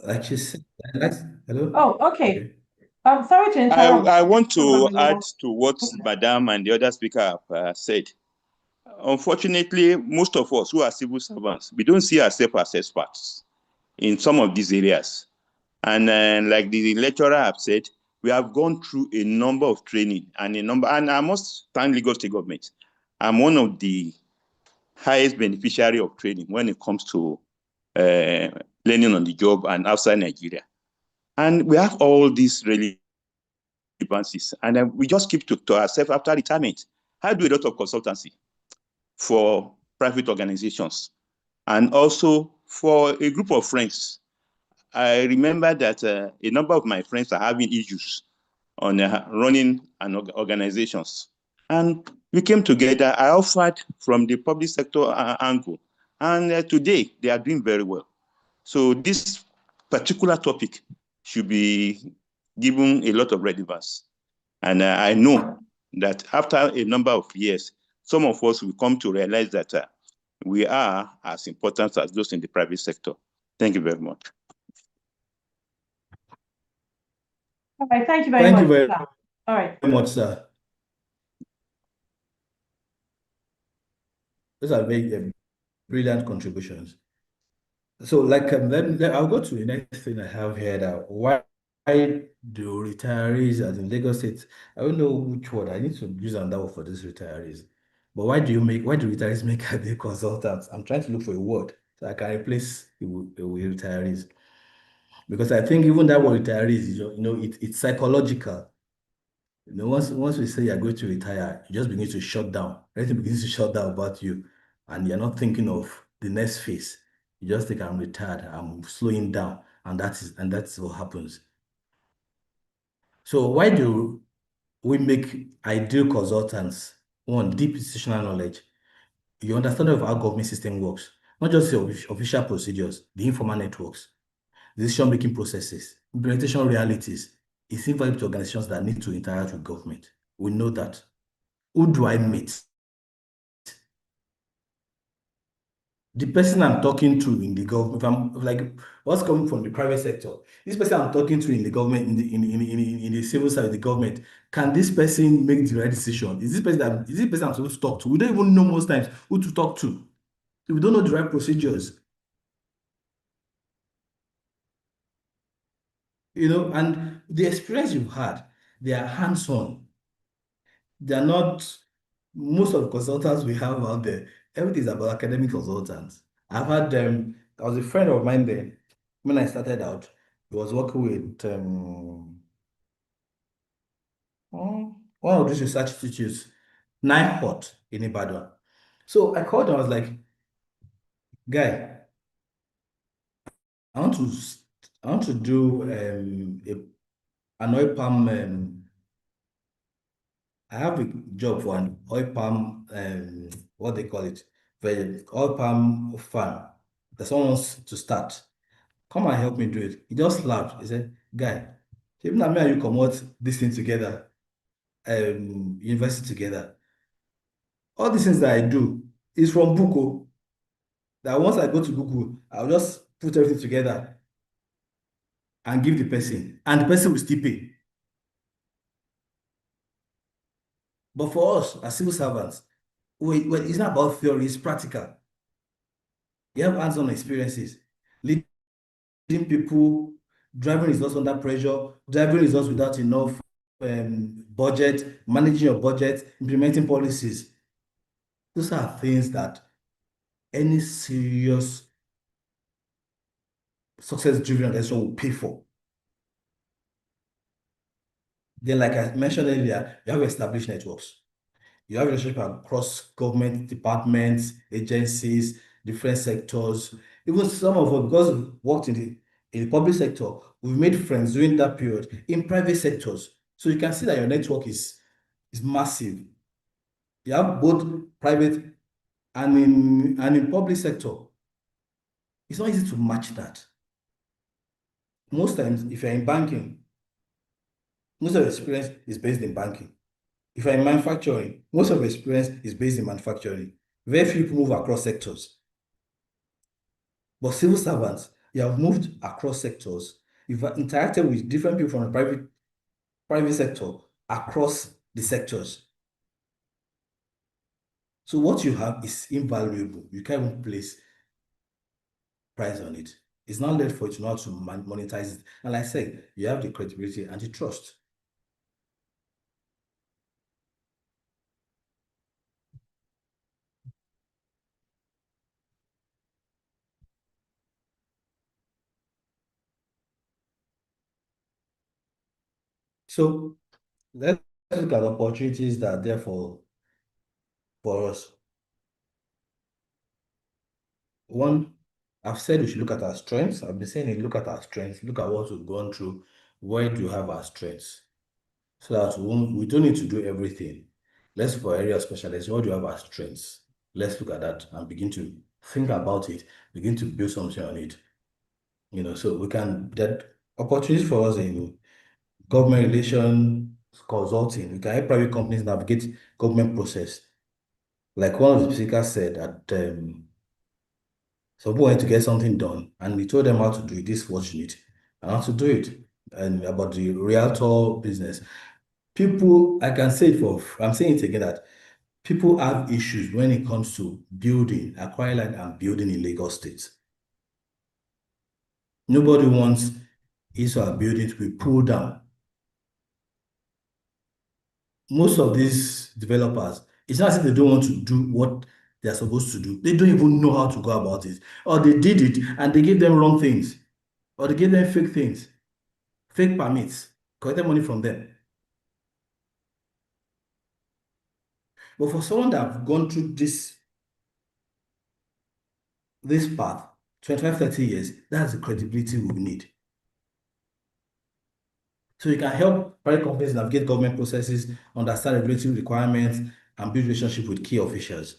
like she said, hello. Oh, okay. Okay. I'm sorry to interrupt. I want to Babalola. add to what Madam and the other speaker have said. Unfortunately, most of us who are civil servants, we don't see ourselves as experts in some of these areas. And like the lecturer have said, we have gone through a number of training and I must thank Lagos State government. I'm one of the highest beneficiary of training when it comes to learning on the job and outside Nigeria. And we have all these relevancies, and we just keep to ourselves after retirement. I do a lot of consultancy for private organizations and also for a group of friends. I remember that a number of my friends are having issues on running an organizations. And we came together. I offered from the public sector angle. And today, they are doing very well. So this particular topic should be given a lot of relevance. And I know that after a number of years, some of us will come to realize that we are as important as those in the private sector. Thank you very much. All right, thank you very Thank much, you very sir. All right. much, sir. Those are very brilliant contributions. So, like, I'll go to the next thing I have here. That why do retirees, as in Lagos State, I don't know which word I need to use on that word for these retirees. But why do retirees make the consultants? I'm trying to look for a word so I can replace it with retirees, because I think even that word retirees, it's psychological. Once we say you're going to retire, you just begin to shut down. Everything begins to shut down about you, and you're not thinking of the next phase. You just think, I'm retired, I'm slowing down, and that's what happens. So why do we make ideal consultants? One, deep institutional knowledge. Your understanding of how government system works, not just the official procedures, the informal networks, decision-making processes, implementation realities. Is invaluable to organizations that need to interact with government. We know that. Who do I meet? The person I'm talking to in the government, if I'm like, what's coming from the private sector, this person I'm talking to in the government, in the civil side of the government, can this person make the right decision? Is this person I'm supposed to talk to? We don't even know most times who to talk to. We don't know the right procedures. And the experience you've had, they are hands-on. They're not, most of the consultants we have out there, everything is about academic consultants. I've had I was a friend of mine then when I started out. He was working with one of these research institutes, Nine Hot in Ibadan. So I called him, I was like, guy, I want to do an oil palm. I have a job for an oil palm, what they call it, oil palm farm that someone wants to start. Come and help me do it. He just laughed. He said, guy, even me and you come out this thing together, university together. All these things that I do is from Buko. That once I go to Google, I'll just put everything together and give the person, and the person will still pay. But for us as civil servants, it's not about theory, it's practical. You have hands-on experiences, leading people, driving results under pressure, driving results without enough budget, managing your budget, implementing policies. Those are things that any serious success-driven organization will pay for. Then, like I mentioned earlier, you have established networks. You have relationship across government departments, agencies, different sectors. Even some of us, because we worked in the public sector, we've made friends during that period in private sectors. So you can see that your network is massive. You have both private and in public sector. It's not easy to match that. Most times, if you're in banking, most of your experience is based in banking. If you're in manufacturing, most of your experience is based in manufacturing. Very few people move across sectors. But civil servants, you have moved across sectors. You've interacted with different people from the private sector across the sectors. So what you have is invaluable. You can't even place price on it. It's not left for you to know how to monetize it. And like I said, you have the credibility and the trust. So let's look at opportunities that are there for us. One, I've said we should look at our strengths. I've been saying look at our strengths, look at what we've gone through, where do you have our strengths? So that we don't need to do everything. Let's for area of specialization, what do you have our strengths? Let's look at that and begin to think about it, begin to build something on it. So we can that opportunities for us in government relations consulting. We can help private companies navigate government process. Like one of the speakers said that some people wanted to get something done, and we told them how to do it. This is what you need, and how to do it. And about the realtor business, people, I can say it I'm saying it again that people have issues when it comes to building, acquiring land and building in Lagos State. Nobody wants his or her building to be pulled down. Most of these developers, it's not as if they don't want to do what they're supposed to do. They don't even know how to go about it. Or they did it and they gave them wrong things. Or they gave them fake things, fake permits, collected money from them. But for someone that have gone through this path, 25, 30 years, that's the credibility we need. So you can help private companies navigate government processes, understand regulatory requirements, and build relationship with key officials.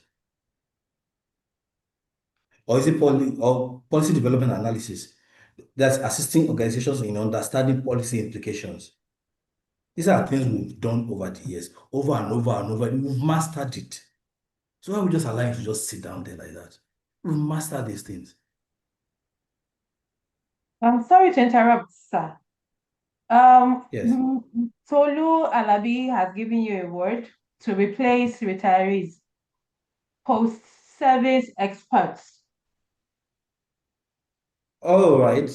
Or is it policy development analysis? That's assisting organizations in understanding policy implications. These are things we've done over the years, over and over and over. We've mastered it. So why are we just allowing to just sit down there like that? We've mastered these things. I'm sorry to interrupt, sir. Yes. Tolu Alabi has given you a word to replace retirees, post-service experts. All right.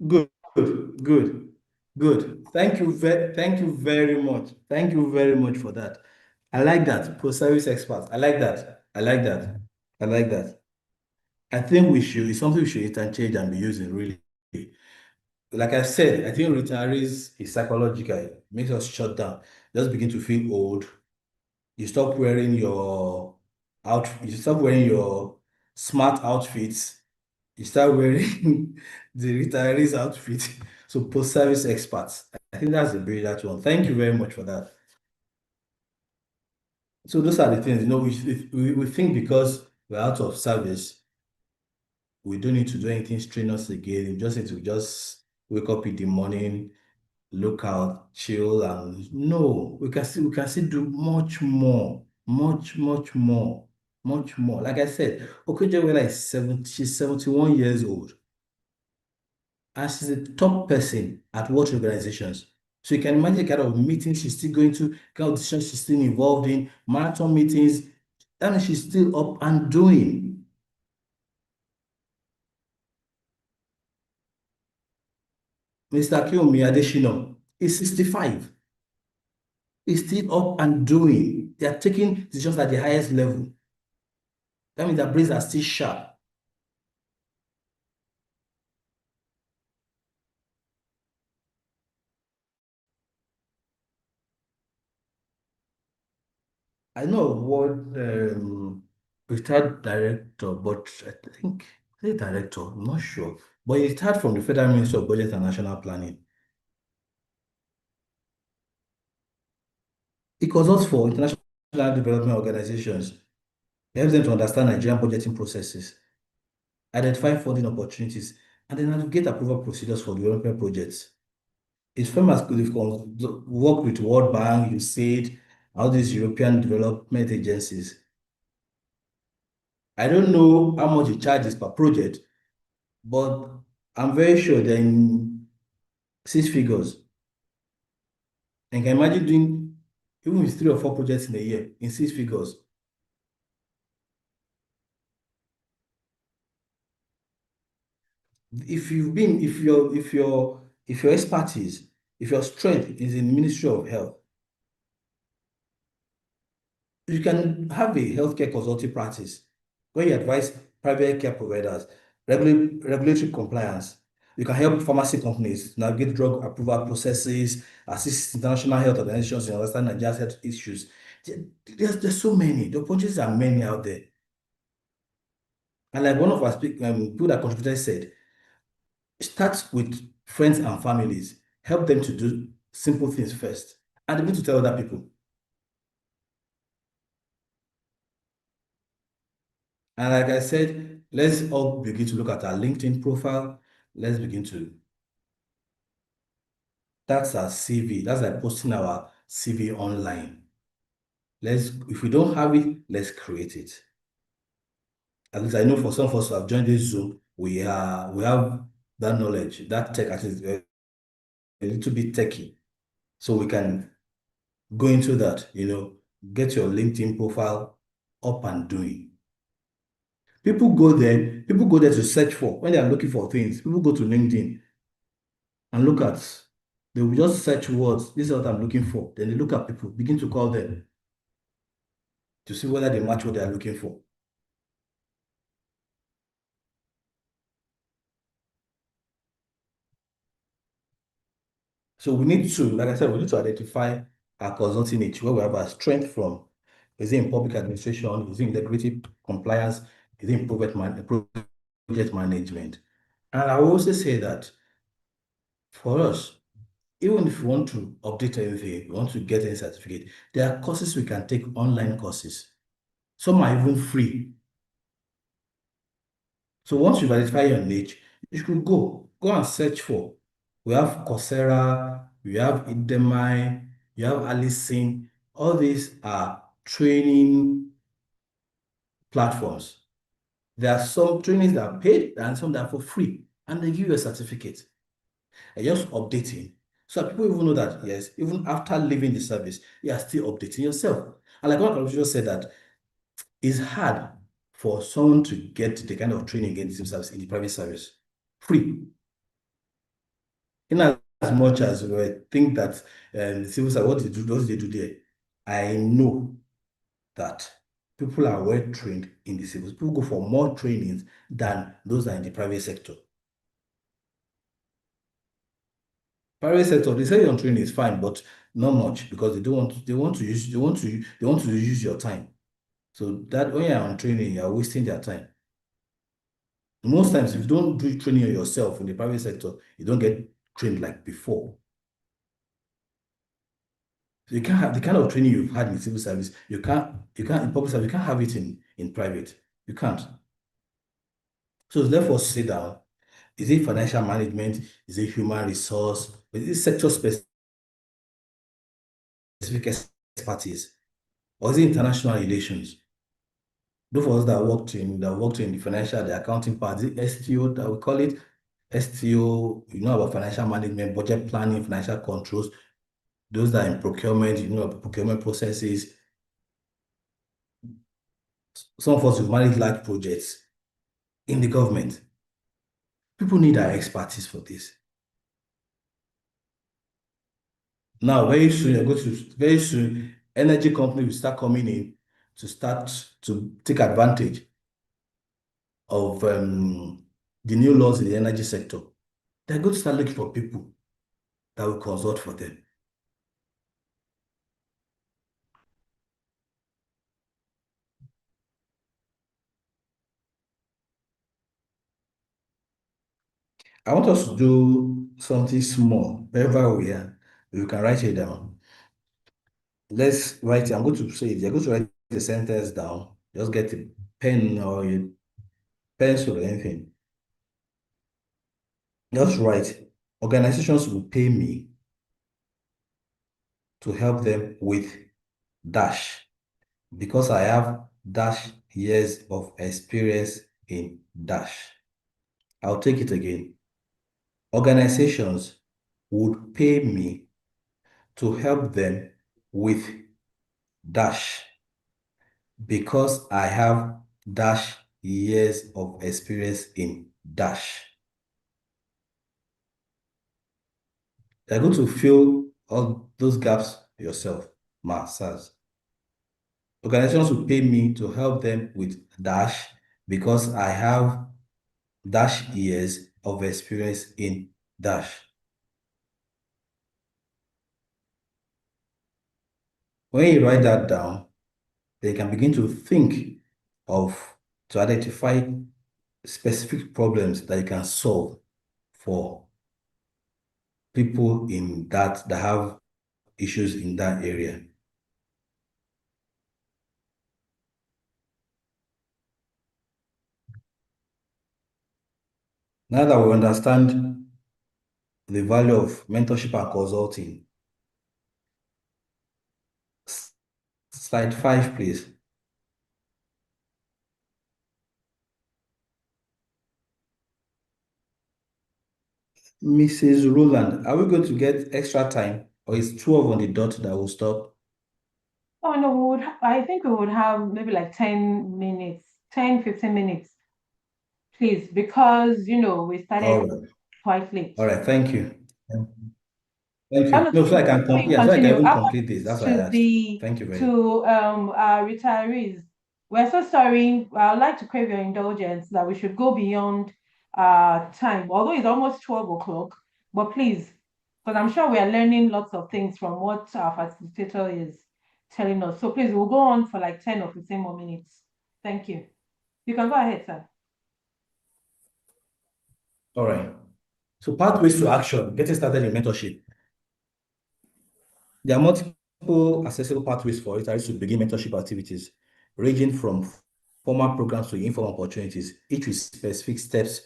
Good, good, good. Thank you very much. Thank you very much for that. I like that. Post-service expert. I like that. I like that. I like that. I think it's something we should interchange and be using really. Like I said, I think retirees is psychological. It makes us shut down. Just begin to feel old. You stop wearing you stop wearing your smart outfits. You start wearing the retirees outfit. So post-service experts. I think that's a brilliant one. Thank you very much for that. So those are the things, we think because we're out of service, we don't need to do anything strenuous again. We just need to just wake up in the morning, look out, chill, and no, we can still do much more, much, much more, much more. Like I said, Okejewela is 71 years old, and she's a top person at what organizations. So you can imagine the kind of meetings she's still going to, kind of decisions she's still involved in, marathon meetings, and she's still up and doing. Mr. Kiyomi Adesina is 65. He's still up and doing. They are taking decisions at the highest level. That means their brains are still sharp. I know what retired director, but I think the director, I'm not sure. But he retired from the Federal Ministry of Budget and National Planning. He consults for international development organizations. He helps them to understand Nigerian budgeting processes, identify funding opportunities, and then navigate approval procedures for development projects. His firm has worked with World Bank, USAID, all these European development agencies. I don't know how much he charges per project, but I'm very sure they're in six figures. And can imagine doing even with 3 or 4 projects in a year in six figures. If your expertise, if your strength is in Ministry of Health, you can have a healthcare consulting practice where you advise private care providers, regulatory compliance. You can help pharmacy companies navigate drug approval processes, assist international health organizations in understanding Nigeria's health issues. There's so many. The opportunities are many out there. And like one of our people that contributed said, start with friends and families. Help them to do simple things first, and begin to tell other people. And like I said, let's all begin to look at our LinkedIn profile. Let's begin to, that's our CV. That's like posting our CV online. If we don't have it, let's create it. At least I know for some of us who have joined this Zoom, we have that knowledge, that tech, at least a little bit techy. So we can go into that, get your LinkedIn profile up and doing. People go there to search for, when they are looking for things, people go to LinkedIn and look at, they will just search words, this is what I'm looking for. Then they look at people, begin to call them to see whether they match what they are looking for. So we need to, like I said, we need to identify our consulting niche, where we have our strength from. Is it in public administration? Is it in integrity compliance? Is it in project management? And I will also say that for us, even if you want to update anything, you want to get a certificate, there are courses we can take, online courses. Some are even free. So once you've identified your niche, you should go and search for. We have Coursera, we have Udemy, you have Allison. All these are training platforms. There are some trainings that are paid and some that are for free, and they give you a certificate. And just updating. So that people even know that, yes, even after leaving the service, you are still updating yourself. And like one of just said that it's hard for someone to get the kind of training in the civil service, in the private service, free. In as much as we think that the civil service, what they do there, I know that people are well trained in the civil. People go for more trainings than those that are in the private sector. Private sector, they say your training is fine, but not much because they want to use your time. So that when you're on training, you're wasting their time. Most times, if you don't do training yourself in the private sector, you don't get trained like before. So you can't have the kind of training you've had in civil service, you can't in public service, you can't have it in private. You can't. So therefore, sit down. Is it financial management? Is it human resource? Is it sector specific expertise? Or is it international relations? Those of us that worked in the financial, the accounting part, the STO that we call it, STO, about financial management, budget planning, financial controls. Those that are in procurement, about procurement processes. Some of us who manage large projects in the government. People need our expertise for this. Now, very soon, energy companies will start coming in to start to take advantage of the new laws in the energy sector. They're going to start looking for people that will consult for them. I want us to do something small, wherever we are. You can write it down. Let's write it. I'm going to say it. You're going to write the sentence down. Just get a pen or a pencil or anything. Just write, organizations will pay me to help them with dash because I have dash years of experience in dash. I'll take it again. Organizations would pay me to help them with dash because I have dash years of experience in dash. You're going to fill all those gaps yourself, SARS. Organizations will pay me to help them with dash because I have dash years of experience in dash. When you write that down, they can begin to think to identify specific problems that you can solve for people in that have issues in that area. Now that we understand the value of mentorship and consulting, slide 5, please. Mrs. Roland, are we going to get extra time, or is 12 on the dot that will stop? Oh no, I think we would have maybe like 10 minutes, 10, 15 minutes, please, because we All started right. quite late. All right. Thank you. Thank Oh, you. no, No, so I can before complete. you Yeah, so I can continue, even I complete this. want That's why I to asked. the Thank you very much. to our retirees. We're so sorry. I'd like to crave your indulgence that we should go beyond time, although it's almost 12 o'clock. But please, because I'm sure we are learning lots of things from what our facilitator is telling us. So please, we'll go on for like 10 or 15 more minutes. Thank you. You can go ahead, sir. All right. So pathways to action, getting started in mentorship. There are multiple accessible pathways for retirees to begin mentorship activities, ranging from formal programs to informal opportunities, each with specific steps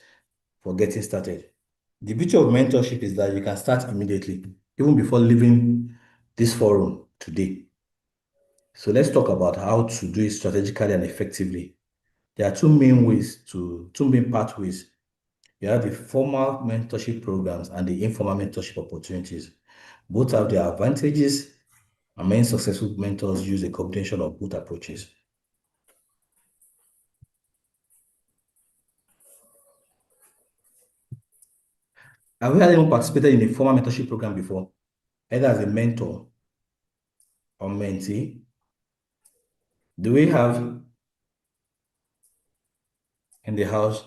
for getting started. The beauty of mentorship is that you can start immediately, even before leaving this forum today. So let's talk about how to do it strategically and effectively. There are two main pathways. You have the formal mentorship programs and the informal mentorship opportunities. Both have their advantages, and many successful mentors use a combination of both approaches. Have you had anyone participated in a formal mentorship program before, either as a mentor or mentee? Do we have in the house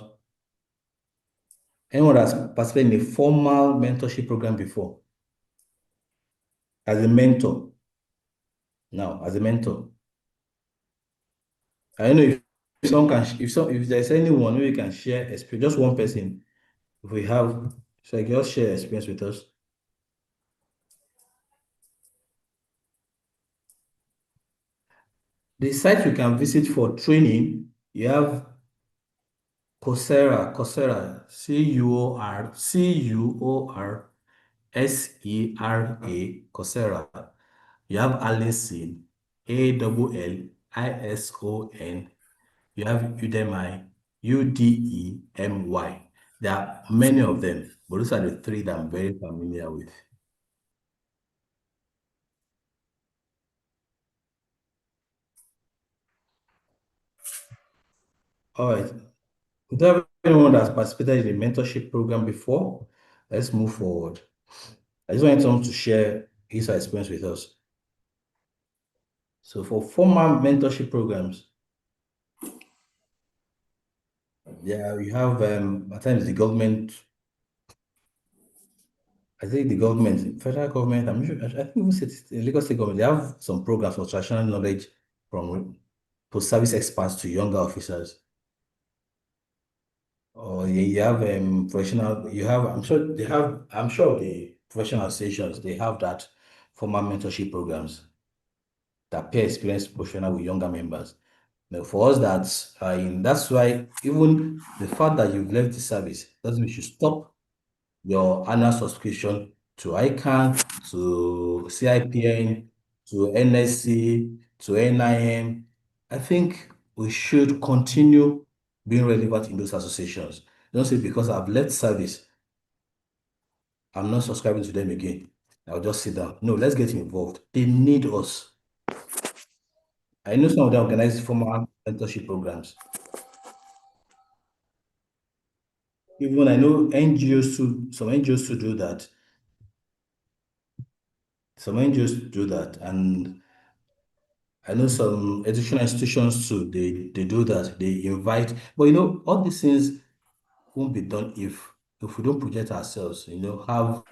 anyone that's participated in a formal mentorship program before as a mentor? Now, as a mentor, I don't know if someone can, if there's anyone who can share experience, just one person. If we have, so I can just share experience with us. The site you can visit for training, you have Coursera, Coursera, Coursera. You have Allison, Allison. You have Udemy, Udemy. There are many of them, but those are the three that I'm very familiar with. All right. Is there anyone that's participated in a mentorship program before? Let's move forward. I just want someone to share his experience with us. So for formal mentorship programs, yeah, we have at times the government, I think the government, federal government, I'm sure, I think even the Lagos State government, they have some programs for traditional knowledge from post-service experts to younger officers. Or you have professional, you have, I'm sure the professional associations, they have that formal mentorship programs that pair experienced professional with younger members. Now, for us, that's why even the fact that you've left the service doesn't mean you should stop your annual subscription to ICANN, to CIPN, to NSC, to NIM. I think we should continue being relevant in those associations. Don't say because I've left service, I'm not subscribing to them again. I'll just sit down. No, let's get involved. They need us. I know some of them organize formal mentorship programs. Even I know NGOs too, some NGOs to do that. Some NGOs do that. And I know some educational institutions too, they do that. They invite, but all these things won't be done if we don't project ourselves, have,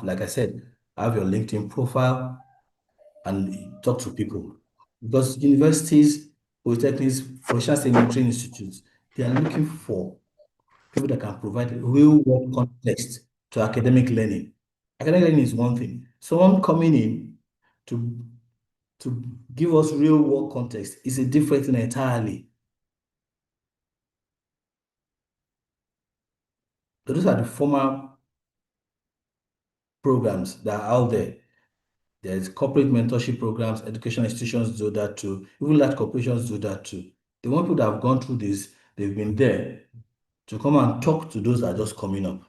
like I said, have your LinkedIn profile and talk to people. Because universities polytechnics, professional training institutes, they are looking for people that can provide real world context to academic learning. Academic learning is one thing. Someone coming in to to give us real world context is a different thing entirely. So those are the formal programs that are out there. There's corporate mentorship programs, educational institutions do that too. Even large corporations do that too. The one people that have gone through this, they've been there to come and talk to those that are just coming up.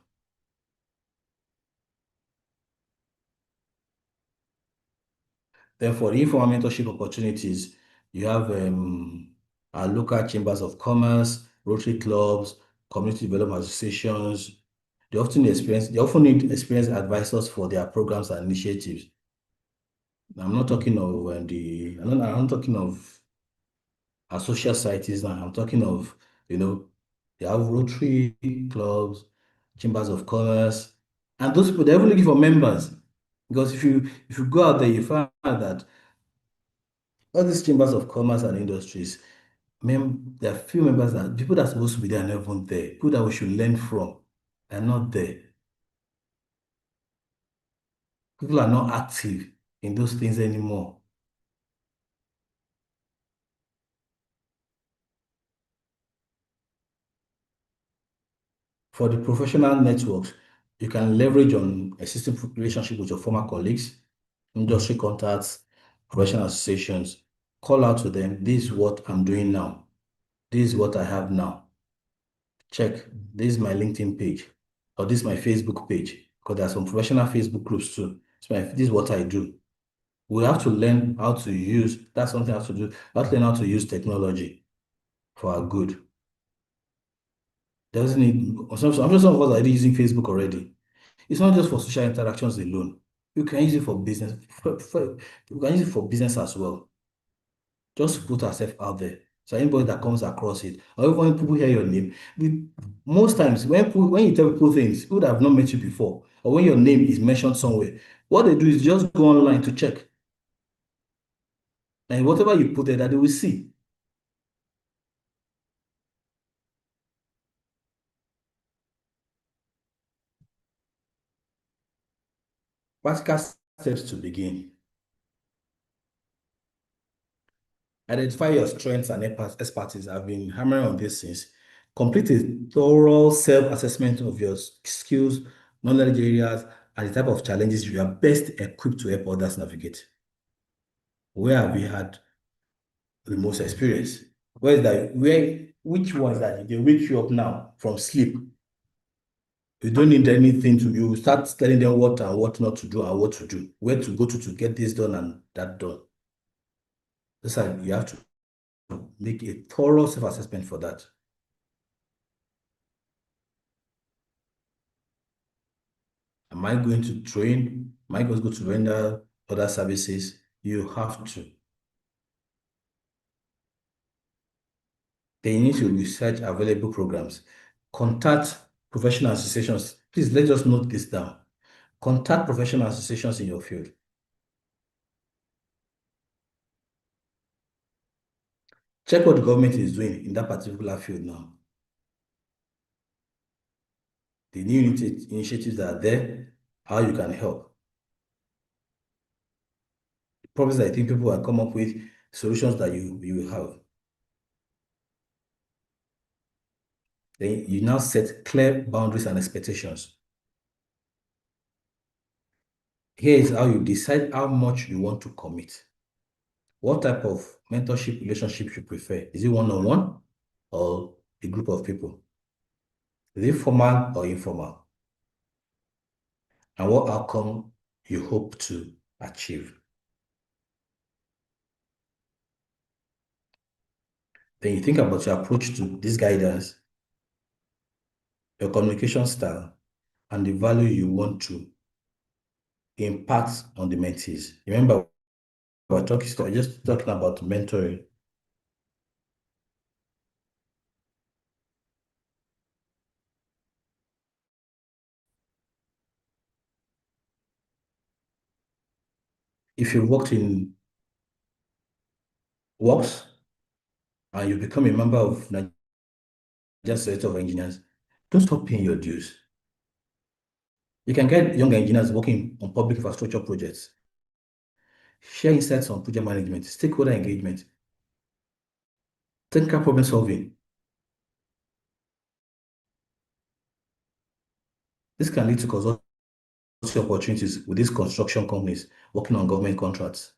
Then for the informal mentorship opportunities, you have our local chambers of commerce, Rotary clubs, community development associations. They often need experienced advisors for their programs and initiatives. I'm not talking of I'm not talking of our social societies now. I'm talking of, they have Rotary clubs, chambers of commerce, and those people, they're even looking for members. Because if you go out there, you find that all these chambers of commerce and industries, there are few members that people that are supposed to be there are not even there. People that we should learn from are not there. People are not active in those things anymore. For the professional networks, you can leverage on existing relationship with your former colleagues, industry contacts, professional associations. Call out to them, this is what I'm doing now. This is what I have now. Check, this is my LinkedIn page, or this is my Facebook page, because there are some professional Facebook groups too. This is what I do. We have to learn how to use, that's something I have to do. We have to learn how to use technology for our good. Doesn't need, I'm sure some of us are already using Facebook already. It's not just for social interactions alone. You can use it for business. You can use it for business as well. Just put ourselves out there. So anybody that comes across it, or even when people hear your name, most times when you tell people things, people that have not met you before, or when your name is mentioned somewhere, what they do is just go online to check. And whatever you put there, that they will see. Practical steps to begin. Identify your strengths and expertise. I've been hammering on this since. Complete a thorough self-assessment of your skills, knowledge areas, and the type of challenges you are best equipped to help others navigate. Where have you had the most experience? Which ones that they wake you up now from sleep? You don't need anything you start telling them what and what not to do and what to do, where to go to get this done and that done. That's how you have to make a thorough self-assessment for that. Am I going to train? Am I going to go to render other services? You have to. Then you need to research available programs. Contact professional associations. Please, let's just note this down. Contact professional associations in your field. Check what the government is doing in that particular field now. The new initiatives that are there, how you can help. Problems that I think people will come up with, solutions that you will have. Then you now set clear boundaries and expectations. Here is how you decide how much you want to commit. What type of mentorship relationship you prefer? Is it one-on-one or a group of people? Is it formal or informal? And what outcome you hope to achieve? Then you think about your approach to this guidance, your communication style, and the value you want to impact on the mentees. Remember, we're just talking about mentoring. If you worked in works, and you become a member of Nigerian Society of Engineers, don't stop paying your dues. You can get young engineers working on public infrastructure projects, share insights on project management, stakeholder engagement, technical problem solving. This can lead to consulting opportunities with these construction companies working on government contracts.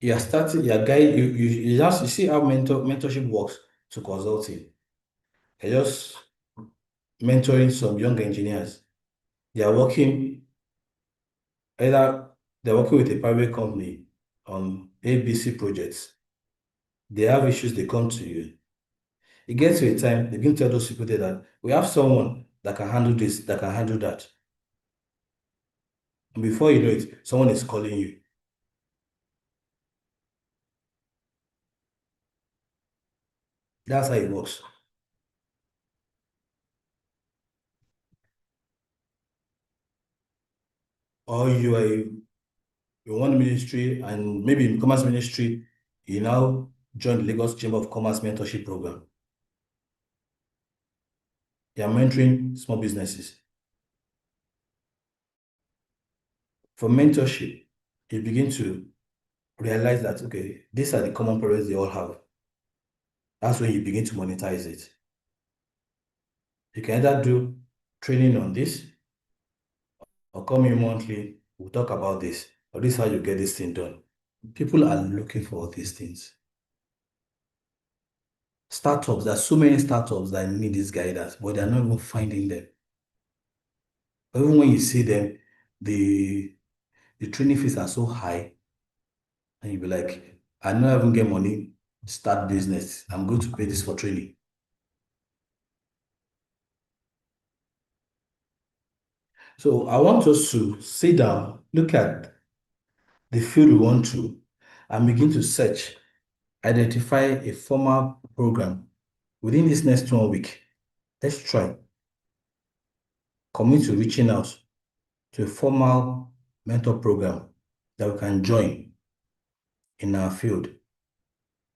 You are starting, you are guide, you see how mentorship works to consulting. You're just mentoring some young engineers. They are working either they're working with a private company on ABC projects. They have issues, they come to you. It gets to a time, they begin to tell those people there that we have someone that can handle this, that can handle that. And before you know it, someone is calling you. That's how it works. Or you are in one ministry, and maybe in commerce ministry, you now join the Lagos Chamber of Commerce mentorship program. They are mentoring small businesses. For mentorship, you begin to realize that, okay, these are the common problems they all have. That's when you begin to monetize it. You can either do training on this or come in monthly, we'll talk about this, or this is how you get this thing done. People are looking for these things. Startups, there's so many startups that need this guidance, but they're not even finding them. Even when you see them, the training fees are so high, and you'll be like, I don't even get money to start business. I'm going to pay this for training. So I want us to sit down, look at the field we want to, and begin to search, identify a formal program within this next 1 week. Let's try commit to reaching out to a formal mentor program that we can join in our field.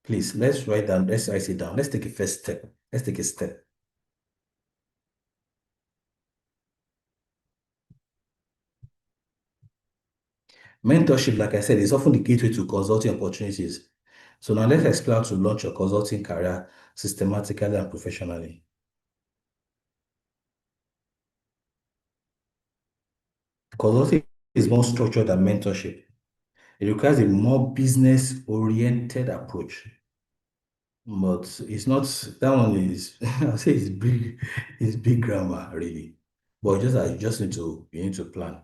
Please, let's write it down. Let's take a first step. Let's take a step. Mentorship, like I said, is often the gateway to consulting opportunities. So now let's explore how to launch your consulting career systematically and professionally. Consulting is more structured than mentorship. It requires a more business-oriented approach. But it's not, that one is, I'll say it's big grammar, really. But you just you need to plan.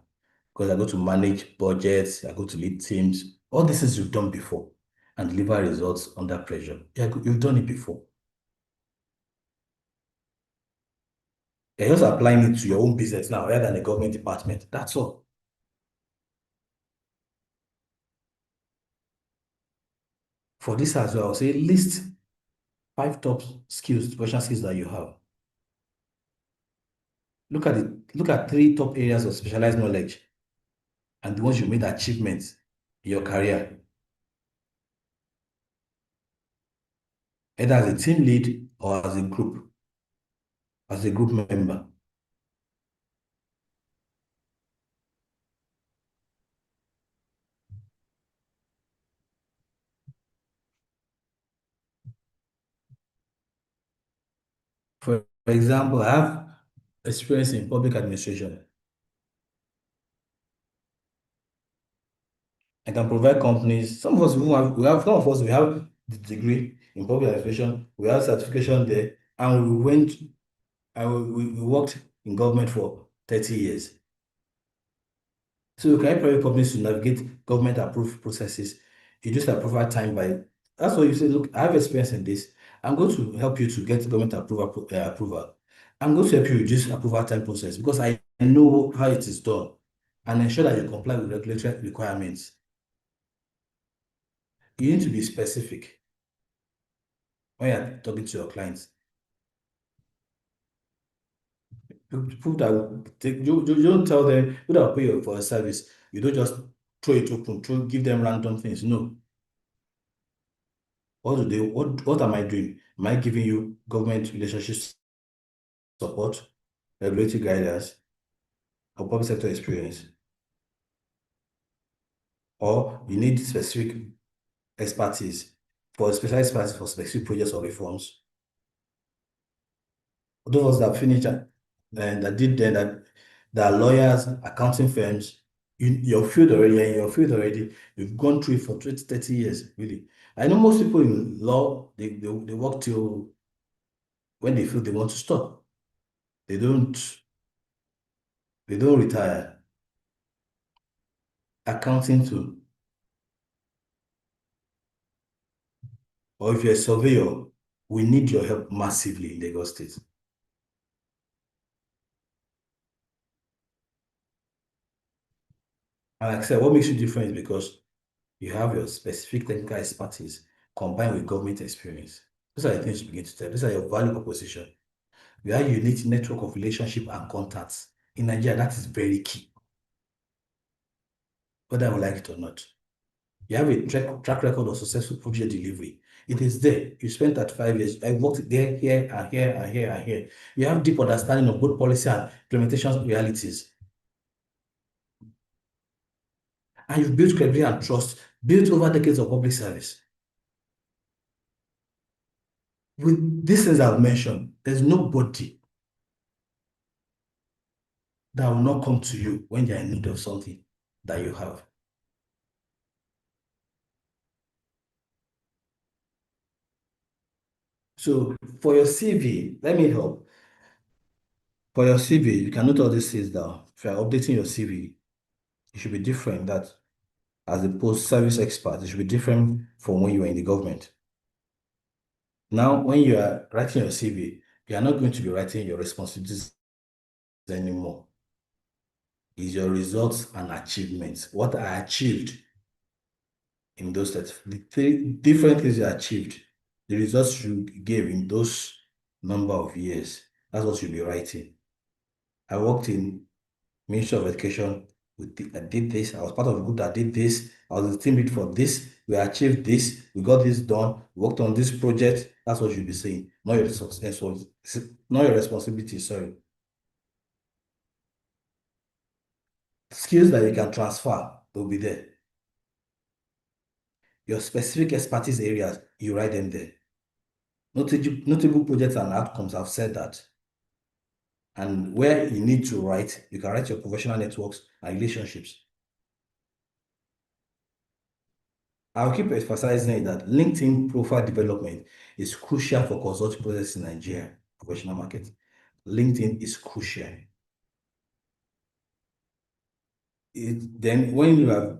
Because I go to manage budgets, I go to lead teams, all this is you've done before and deliver results under pressure. Yeah, you've done it before. You're just applying it to your own business now rather than a government department. That's all. For this as well, I'll say list 5 top skills, professional skills that you have. Look at 3 top areas of specialized knowledge and the ones you made achievements in your career, either as a team lead or as a group member. For example, I have experience in public administration. I can provide companies. Some of us some of us we have the degree in public administration, we have certification there, and we worked in government for 30 years. So you can help private companies to navigate government approved processes. You just approval time by that's what you say. Look, I have experience in this. I'm going to help you to get government approval. I'm going to help you reduce approval time process because I know how it is done and ensure that you comply with regulatory requirements. You need to be specific when you're talking to your clients. People that will you don't tell them who that will pay you for a service. You don't just throw it open, give them random things. No. What am I doing? Am I giving you government relationship support, regulatory guidance, or public sector experience? Or you need specific expertise for specialized expertise for specific projects or reforms? Those that finished and that did then that are lawyers, accounting firms, in your field already, you've gone through it for 20, 30 years, really. I know most people in law, they work till when they feel they want to stop. They don't retire. Accounting too. Or if you're a surveyor, we need your help massively in Lagos State. And like I said, what makes you different is because you have your specific technical expertise combined with government experience. Those are the things you begin to tell. These are your value proposition. You have a unique network of relationship and contacts. In Nigeria, that is very key, whether I would like it or not. You have a track record of successful project delivery. It is there. You spent that 5 years. I worked there, here, and here, and here, and here. You have deep understanding of both policy and implementation realities. And you've built credibility and trust, built over decades of public service. With these things I've mentioned, there's nobody that will not come to you when they're in need of something that you have. So for your CV, let me help. For your CV, you can note all these things down. If you're updating your CV, it should be different. That as a post-service expert, it should be different from when you were in the government. Now, when you are writing your CV, you are not going to be writing your responsibilities anymore. It's your results and achievements. What I achieved in those the three different things you achieved, the results you gave in those number of years. That's what you'll be writing. I worked in Ministry of Education. I did this. I was part of a group that did this. I was the team lead for this. We achieved this. We got this done. Worked on this project. That's what you'll be saying. Not your not your responsibility. Sorry. Skills that you can transfer will be there. Your specific expertise areas, you write them there. Notable projects and outcomes, I've said that. And where you need to write, you can write your professional networks and relationships. I'll keep emphasizing that LinkedIn profile development is crucial for consulting process in Nigeria professional market. LinkedIn is crucial. Then when you have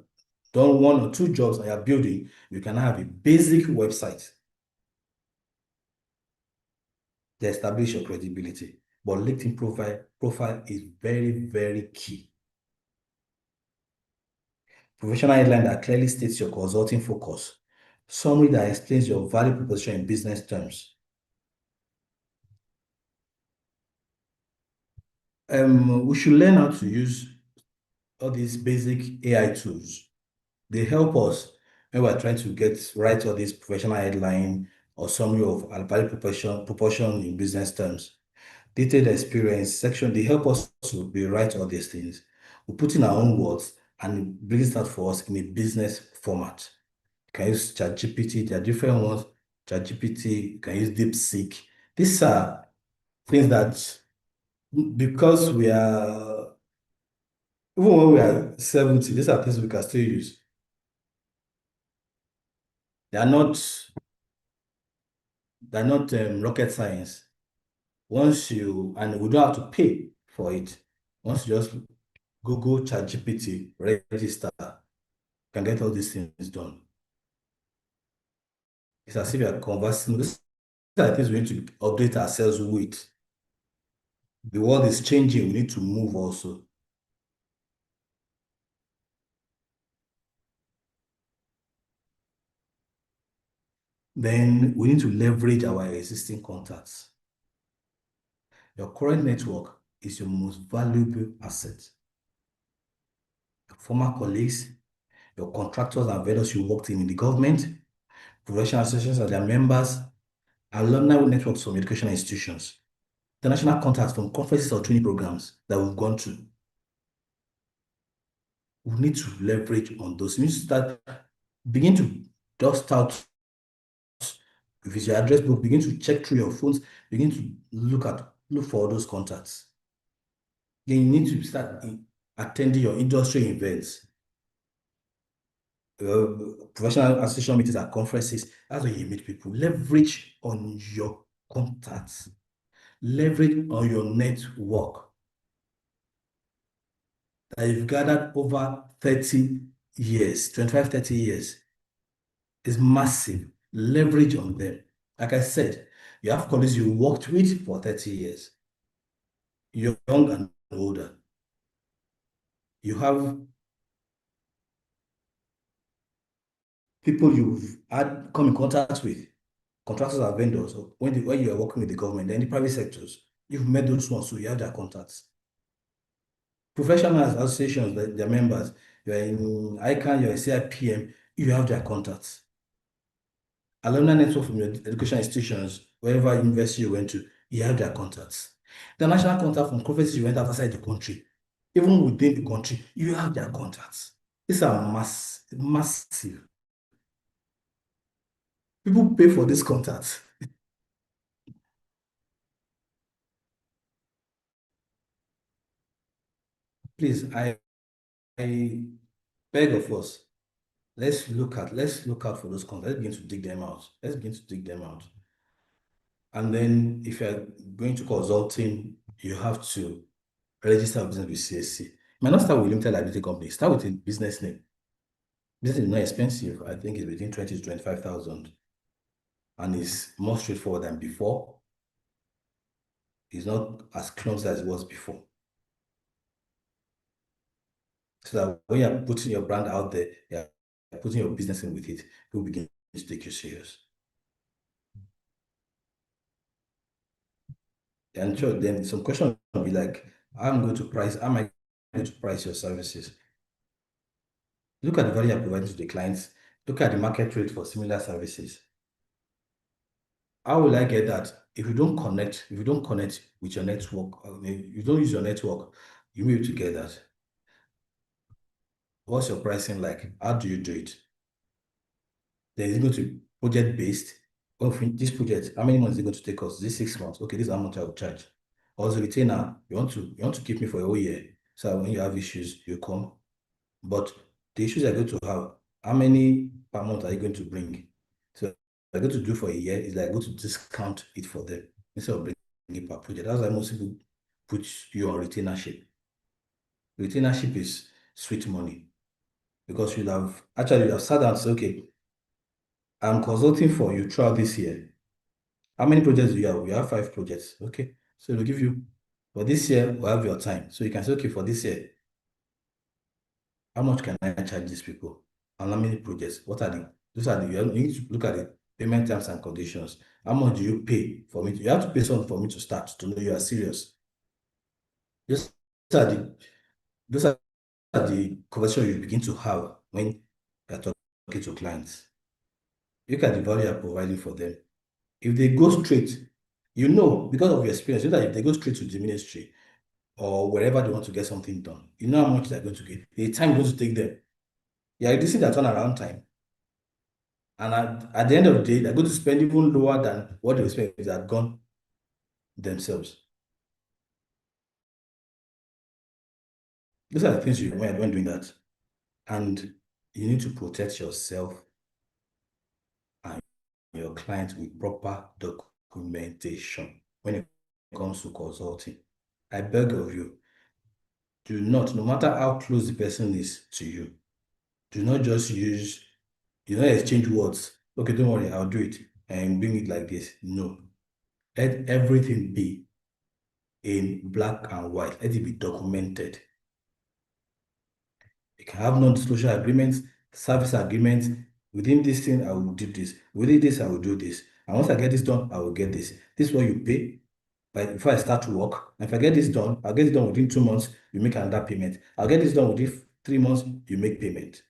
done 1 or 2 jobs and you're building, you can have a basic website to establish your credibility. But LinkedIn profile is very, very key. Professional headline that clearly states your consulting focus. Summary that explains your value proposition in business terms. We should learn how to use all these basic AI tools. They help us when we're trying to write all these professional headline or summary of our value proportion in business terms. Detailed experience section, they help us to rewrite all these things. We put in our own words and it brings that for us in a business format. You can use ChatGPT, there are different ones. ChatGPT, you can use DeepSeek. These are things that, because we are, even when we are 70, these are things we can still use. They are not rocket science. And we don't have to pay for it. Once you just Google ChatGPT, register, you can get all these things done. It's as if you're conversing. These are things we need to update ourselves with. The world is changing, we need to move also. Then we need to leverage our existing contacts. Your current network is your most valuable asset. Your former colleagues, your contractors and vendors you worked in the government, professional associations and their members, alumni networks from educational institutions, international contacts from conferences or training programs that we've gone to. We need to leverage on those. We need to begin to dust out, if it's your address book, begin to check through your phones, begin to look for all those contacts. Then you need to start attending your industry events, professional association meetings and conferences. That's where you meet people. Leverage on your contacts. Leverage on your network that you've gathered over 30 years, 25, 30 years. Is massive. Leverage on them. Like I said, you have colleagues you worked with for 30 years, young and older. You have people you've had come in contact with, contractors and vendors, or when you are working with the government, then the private sectors, you've met those ones, so you have their contacts. Professional associations, their members, you're in ICANN, you're in CIPM, you have their contacts. Alumni network from your education institutions, wherever university you went to, you have their contacts. The national contact from conferences you went outside the country, even within the country, you have their contacts. These are massive. People pay for these contacts. Please, I beg of us, let's look out for those contacts. Let's begin to dig them out. And then if you're going to consulting, you have to register a business with CSC. You might not start with limited liability company. Start with a business name. Business is not expensive. I think it's between 20 to 25,000, and it's more straightforward than before. It's not as clumsy as it was before. So that when you're putting your brand out there, you're putting your business in with it, people begin to take you serious. And sure, then some question will be like, how am I going to price your services? Look at the value you're providing to the clients. Look at the market rate for similar services. How will I get that? If you don't connect with your network, you don't use your network, you may be able to get that. What's your pricing like? How do you do it? Then it's going to be project based. Well, this project, how many months is it going to take us? This 6 months. Okay, this is how much I will charge. Or as a retainer, you want to keep me for a whole year. So when you have issues, you come. But the issues are going to have, how many per month are you going to bring? So they're going to do for a year is like go to discount it for them instead of bringing it per project. That's why most people put you on retainership. Retainership is sweet money because you have sat down and said, okay, I'm consulting for you throughout this year. How many projects do you have? We have 5 projects. Okay. So we'll give you for this year, we'll have your time. So you can say, okay, for this year, how much can I charge these people? And how many projects? You need to look at the payment terms and conditions. How much do you pay for me? You have to pay something for me to start to know you are serious. Those are the conversations you begin to have when you're talking to clients. Look at the value you're providing for them. If they go straight, because of your experience, that if they go straight to the ministry or wherever they want to get something done, you know how much they're going to get, the time going to take them. You're reducing their turnaround time. And at the end of the day, they're going to spend even lower than what they expect if they had gone themselves. Those are the things you learn when doing that. And you need to protect yourself and your client with proper documentation when it comes to consulting. I beg of you, do not, no matter how close the person is to you, do not just exchange words. Okay, don't worry, I'll do it and bring it like this. No. Let everything be in black and white. Let it be documented. You can have non-disclosure agreements, service agreements. Within this thing, I will do this. Within this, I will do this. And once I get this done, I will get this. This is what you pay. But before I start to work, and if I get this done, I'll get it done within 2 months, you make another payment. I'll get this done within 3 months, you make payment.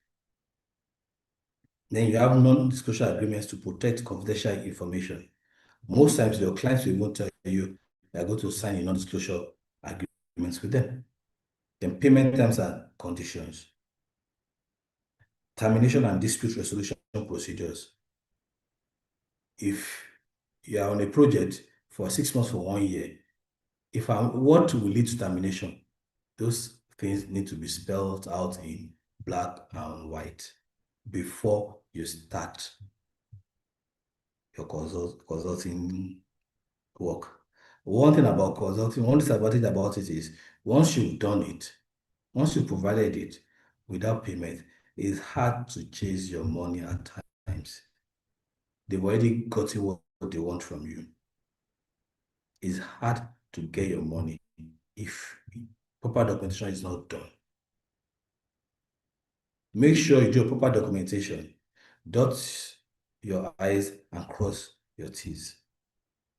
Then you have non-disclosure agreements to protect confidential information. Most times, your clients will even tell you they are going to sign a non-disclosure agreements with them. Then payment terms and conditions, termination and dispute resolution procedures. If you are on a project for 6 months for 1 year, what will lead to termination? Those things need to be spelled out in black and white before you start your consulting work. One thing about consulting, one disadvantage about it is once you've done it, once you provided it without payment, it's hard to chase your money at times. They've already gotten what they want from you. It's hard to get your money if proper documentation is not done. Make sure you do proper documentation. Dot your I's and cross your T's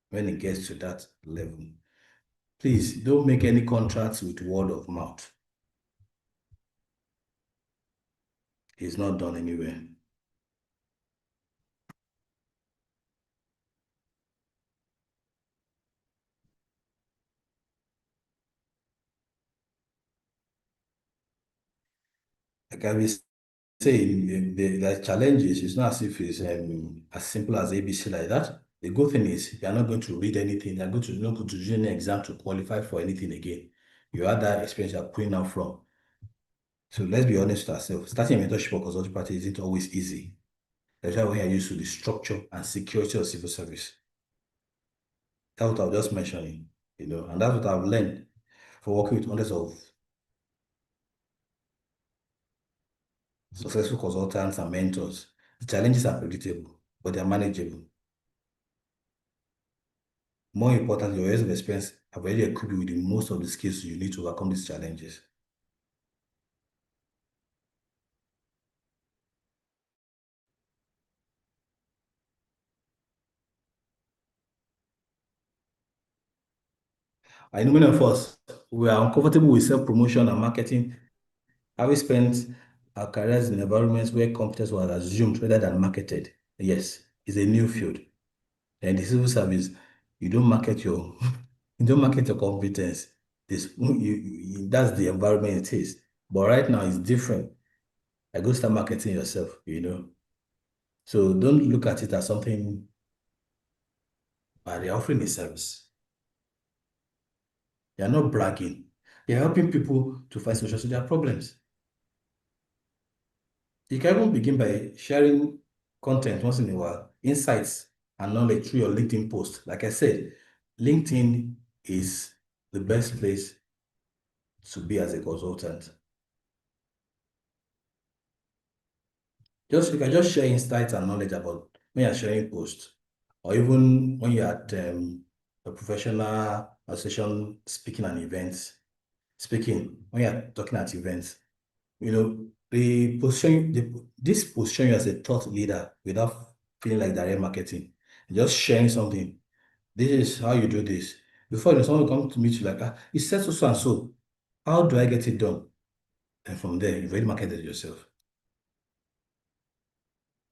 when it gets to that level. Please don't make any contracts with word of mouth. It's not done anywhere. Like I was saying, the challenges, it's not as if it's as simple as ABC like that. The good thing is you're not going to read anything. You're not going to do any exam to qualify for anything again. You had that experience you're putting out from. So let's be honest with ourselves. Starting a mentorship or consulting practice isn't always easy. That's why we are used to the structure and security of civil service. That's what I was just mentioning, and that's what I've learned for working with hundreds of successful consultants and mentors. The challenges are predictable, but they're manageable. More importantly, your years of experience have already equipped you with most of the skills you need to overcome these challenges. I know many of us, we are uncomfortable with self-promotion and marketing. Have we spent our careers in environments where competence was assumed rather than marketed? Yes, it's a new field. And the civil service, you don't market your you don't market your competence. That's the environment it is. But right now it's different. I go start marketing yourself. So don't look at it as something they're offering a service. You're not bragging. You're helping people to find solutions to their problems. You can even begin by sharing content once in a while, insights and knowledge through your LinkedIn post. Like I said, LinkedIn is the best place to be as a consultant. You can just share insights and knowledge about when you're sharing posts, or even when you're at a professional association speaking at events, when you're talking at events. This position you as a thought leader without feeling like direct marketing, just sharing something. This is how you do this. Before someone will come to meet you like, you said so and so. How do I get it done? And from there, you've already marketed yourself.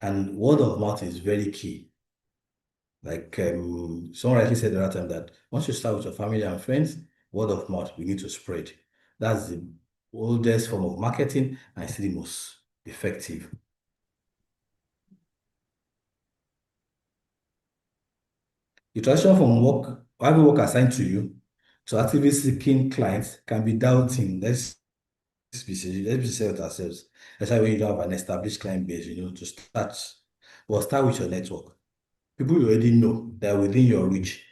And word of mouth is very key. Like someone rightly said the other time that once you start with your family and friends, word of mouth we need to spread. That's the oldest form of marketing and still the most effective. The transition from having work assigned to you to actively seeking clients can be doubting. Let's be serious with ourselves. That's why when you don't have an established client base, to start, well, start with your network. People you already know that are within your reach.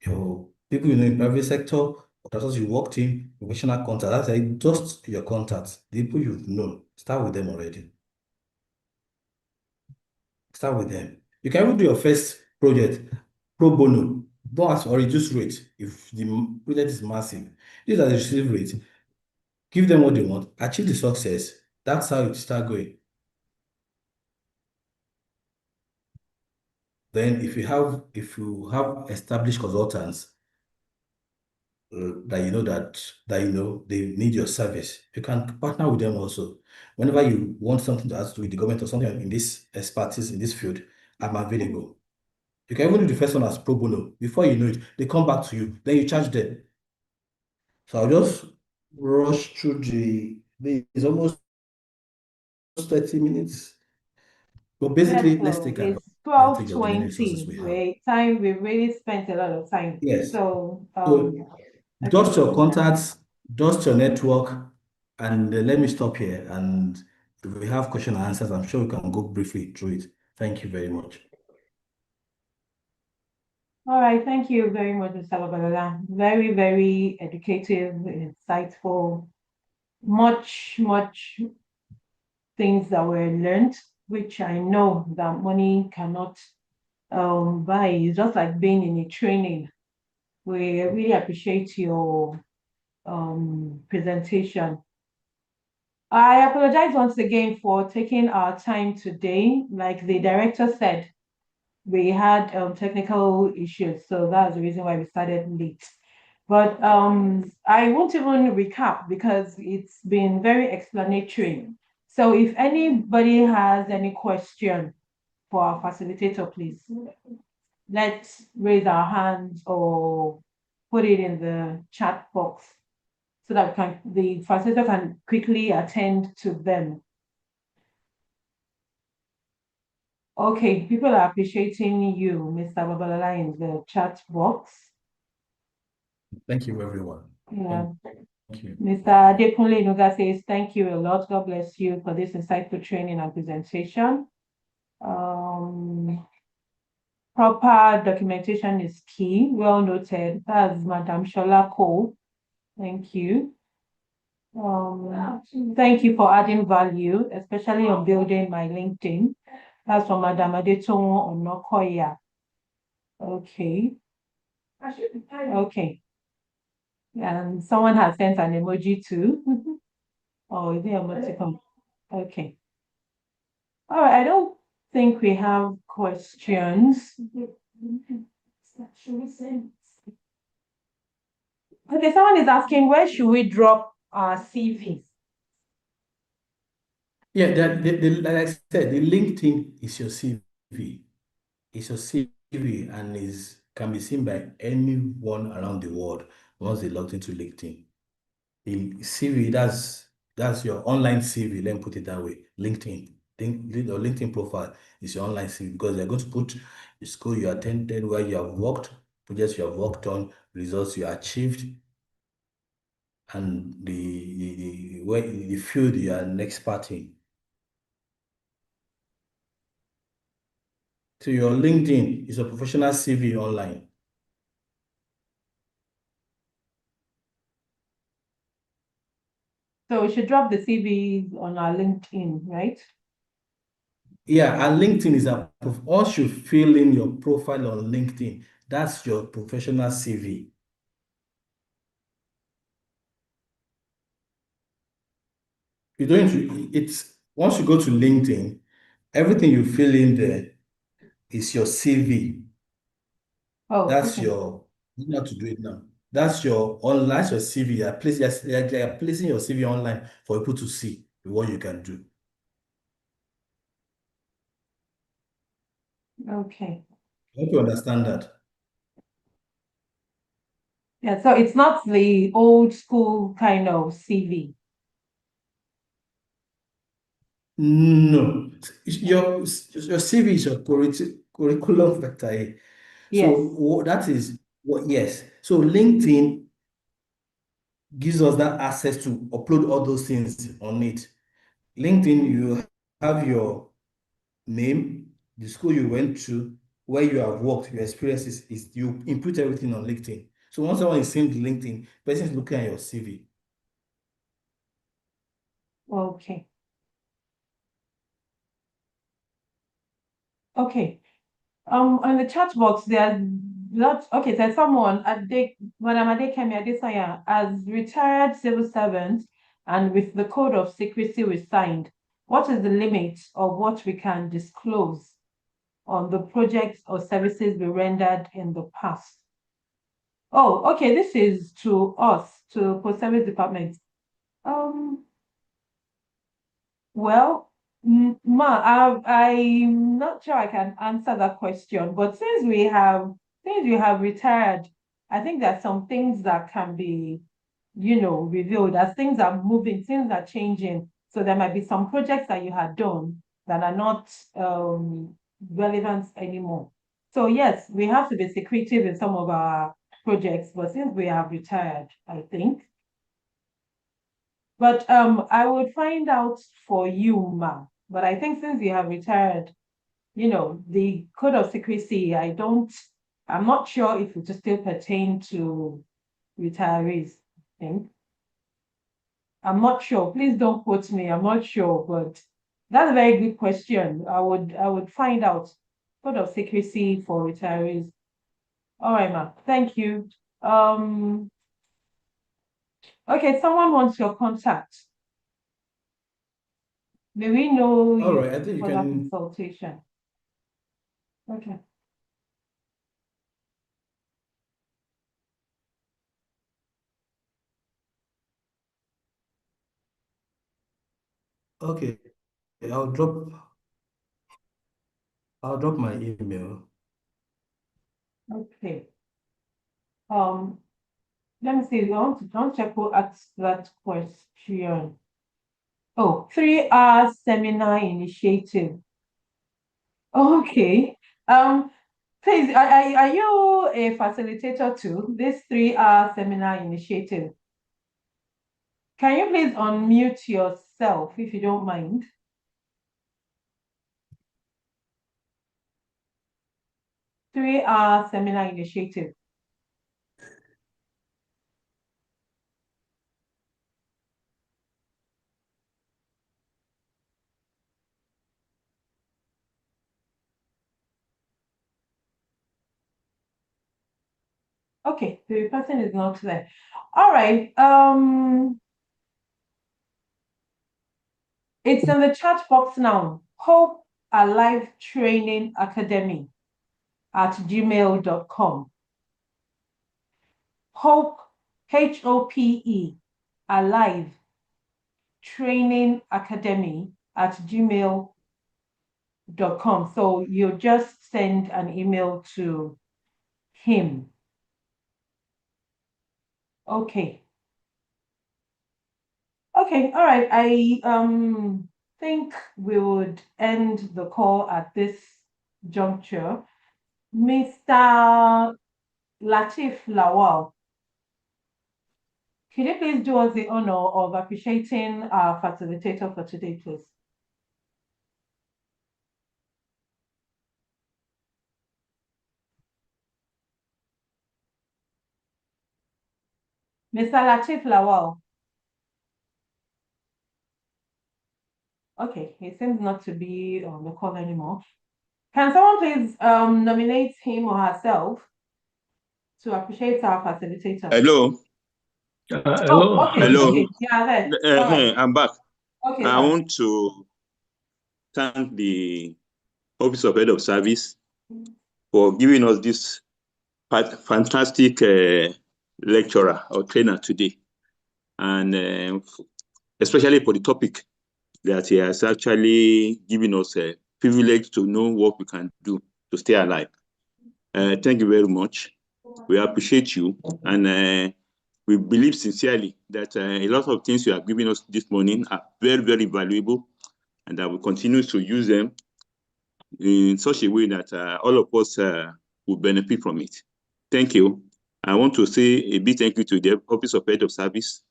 Your people you know in private sector, contractors you worked in, professional contact. That's like just your contacts. The people you've known. Start with them already. Start with them. You can even do your first project pro bono. Don't ask for reduced rate if the project is massive. These are the receive rate. Give them what they want. Achieve the success. That's how it start going. Then if you have established consultants, that they need your service, you can partner with them also. Whenever you want something to do with the government or something in this expertise in this field, I'm available. You can even do the first one as pro bono. Before you know it, they come back to you, then you charge them. So I'll just rush through it's almost 30 minutes. But Yes, basically, let's so take it's advantage of the many resources 12:20. we have. We really spent a lot of time. Yes. So So okay. dust your contacts, dust your network, and let me stop here. And if we have question and answers, I'm sure we can go briefly through it. Thank you very much. All right, thank you very much, Mr. Babalola. Very, very educative, insightful, much things that were learned, which I know that money cannot buy. It's just like being in a training. We really appreciate your presentation. I apologize once again for taking our time today. Like the director said, we had technical issues, so that's the reason why we started late. But I won't even recap because it's been very explanatory. So if anybody has any question for our facilitator, please let's raise our hands or put it in the chat box so that the facilitator can quickly attend to them. Okay, people are appreciating you, Mr. Babalola, in the chat box. Thank you, everyone. Yeah. Thank you. Mr. Adekunle Nuga says, thank you a lot. God bless you for this insightful training and presentation. Proper documentation is key. Well noted. That's Madam Shola Cole. Thank you. Thank you for adding value, especially on building my LinkedIn. That's from Madam Adetonwo Onokoya. Okay. Okay. And someone has sent an emoji too. Oh, is it emoticon? Okay. All right, I don't think we have questions. Okay, someone is asking, where should we drop our CVs? Yeah, like I said, the LinkedIn is your CV. It's your CV and can be seen by anyone around the world once they logged into LinkedIn. The CV, that's your online CV. Let me put it that way. LinkedIn. Your LinkedIn profile is your online CV because they're going to put the school you attended, where you have worked, projects you have worked on, results you achieved, and the field you are an expert in. So your LinkedIn is a professional CV online. So we should drop the CVs on our LinkedIn, right? Yeah, and LinkedIn is once you fill in your profile on LinkedIn, that's your professional CV. You don't, it's once you go to LinkedIn, everything you fill in there is your CV. Oh, That's okay. you know how to do it now. That's your online, that's your CV. You're placing your CV online for people to see what you can do. Okay. I hope you understand that. Yeah, so it's not the old school kind of CV. No, your CV is your curriculum vitae. Yes. So that is what, yes. So LinkedIn gives us that access to upload all those things on it. LinkedIn, you have your name, the school you went to, where you have worked, your experiences, is you input everything on LinkedIn. So once someone is seeing the LinkedIn, person is looking at your CV. Okay. Okay. On the chat box, there's lots. Okay, there's someone Madam Adekemi Adesanya, as retired civil servant and with the code of secrecy we signed. What is the limit of what we can disclose on the projects or services we rendered in the past? Oh, okay. This is to us, to post-service department. Well, I'm not sure I can answer that question, but since you have retired, I think there's some things that can be, revealed as things are moving, things are changing. So there might be some projects that you had done that are not relevant anymore. So yes, we have to be secretive in some of our projects, but since we have retired, I think. But I would find out for you, ma. But I think since you have retired, the code of secrecy, I'm not sure if it will still pertain to retirees, I think. I'm not sure. Please don't quote me. I'm not sure, but that's a very good question. I would find out code of secrecy for retirees. All right, ma. Thank you. Um, okay, someone wants your contact. May we know All you right, I think you for that can. consultation? Okay. Okay, I'll drop. I'll drop my email. Okay. Um, Let me see. I want to check who asked that question. Oh, 3 hour seminar initiative. Okay. Um, please, are you a facilitator too? This 3 hour seminar initiative. Can you please unmute yourself if you don't mind? 3 hour seminar initiative. Okay, the person is not there. All right. It's in the chat box now. Hope Alive Training Academy at gmail.com. Hope, HOPE, Alive Training Academy at gmail.com. So you just send an email to him. Okay. Okay, all right. I think we would end the call at this juncture. Mr. Latif Lawal, can you please do us the honor of appreciating our facilitator for today, please? Mr. Latif Lawal. Okay, he seems not to be on the call anymore. Can someone please nominate him or herself to appreciate our facilitator? Hello. Oh, Hello. okay, Hello. okay, yeah, there. All right. I'm back. Okay, I sir. want to thank the Office of Head of Service for giving us this fantastic lecturer or trainer today, and especially for the topic that he has actually given us a privilege to know what we can do to stay alive. Thank you very much. We appreciate you, and we believe sincerely that a lot of things you have given us this morning are very, very valuable, and that we continue to use them in such a way that all of us will benefit from it. Thank you. I want to say a big thank you to the Office of Head of Service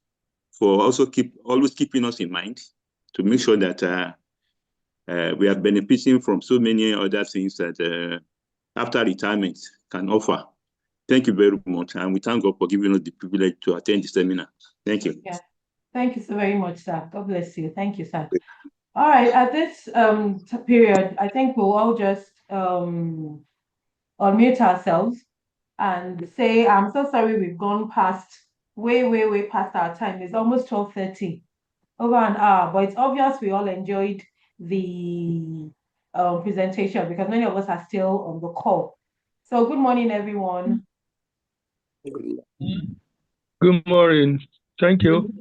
for also always keeping us in mind to make sure that we are benefiting from so many other things that after retirement can offer. Thank you very much, and we thank God for giving us the privilege to attend the seminar. Thank you. Yeah. Thank you so very much, sir. God bless you. Thank you, sir. All right, at this period, I think we'll all just unmute ourselves and say, I'm so sorry we've gone past, way past our time. It's almost 12:30, over an hour, but it's obvious we all enjoyed the presentation because many of us are still on the call. So good morning, everyone. Good morning. Thank you.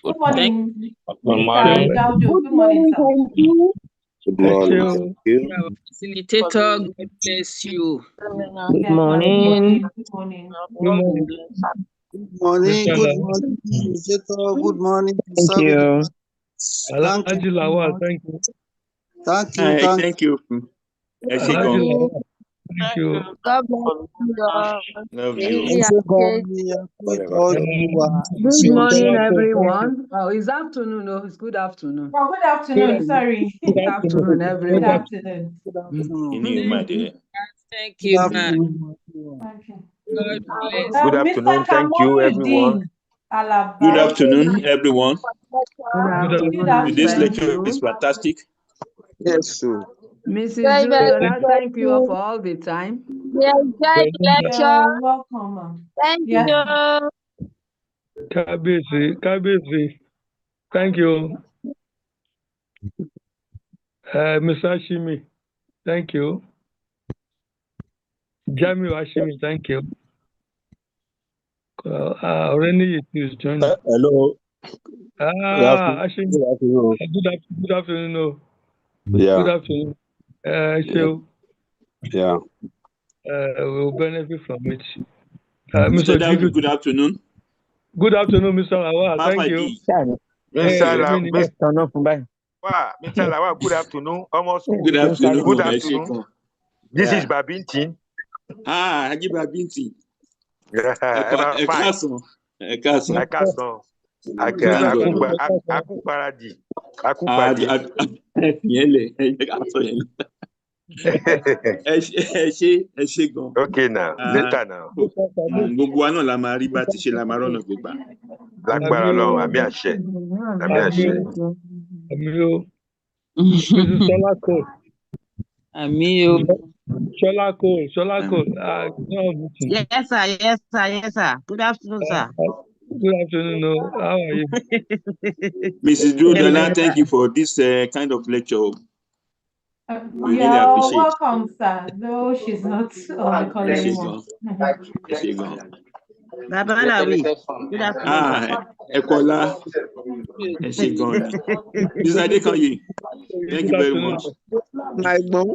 Good morning, Good Mr. morning. Gaudio. Good Good morning, morning, sir. thank you. Good Thank morning. you. Thank you. Facilitator, God bless you. Good Yes, ma'am. Good morning. morning. Good morning. Good morning. Good morning, Mr. good Lawal. morning, Senator. Good morning, Thank serving. you. Thank you Alhaji very Lawal, much. thank you. Thank you, Hi, thank thank you. Alhaji Eshegon. Lawal, thank you. God bless you all. Love We you. really you. appreciate. Good morning, Sola Cole, thank you. everyone. Oh, it's afternoon. No, it's good afternoon. Oh, good Good afternoon. afternoon. Sorry. Good Good afternoon. afternoon, Good Good everyone. afternoon. Good afternoon. In you, my dear. Thank Good you, man. afternoon. Okay. God bless. Good Mr. afternoon. Thank you, everyone. Kamoluddin Alaba. Good afternoon, everyone. Good Good afternoon, and Today's thank afternoon. lecture is you. fantastic. Yes, sir. Mrs. Very, very Thank Judola, thank you grateful. for all the time. We enjoyed the lecture. You're welcome, ma'am. Thank Yes. you. Kabisi, Kabisi, thank you. Mr. Ashimi, thank you. Jamiu Ashimi, thank you. Reni is joining. Hello. Ashimi, Good afternoon. good afternoon. No. Yeah. Good afternoon. So Yeah. we'll benefit from it. Mr. Mr. Daudi, Judu, good afternoon. good afternoon, Mr. Lawal. Papa Thank you. D. Mr. Hey, Lawa, good afternoon. Almost school. Good afternoon. Good afternoon. Eshegon. This is Yeah. Babintin. Hajiba Binti. Fine. Ekason. Ekason. I can't know. Thank God. Aku Paradi. Aku Padi. Yele. Eshegon. Okay, now. Later now. Gbogbo wa náà la máa rí bá ti ṣe la máa rọ́nà gbégbá. Lágbára Ọlọ́run, àmì àṣẹ. Àmì àṣẹ. Mrs. Sola Cole. Amio. Sola Cole. Yes, sir. Yes, sir. Yes, sir. Good afternoon, sir. Good afternoon. No. How are you? Mrs. Judola, thank you for this kind of lecture. We really You're appreciate. welcome, sir. Though she's not on the call anymore. Eshegon. Babalawi. Good afternoon, Ekola. Eshegon. Mrs. Adekanye, thank you very much. My mom.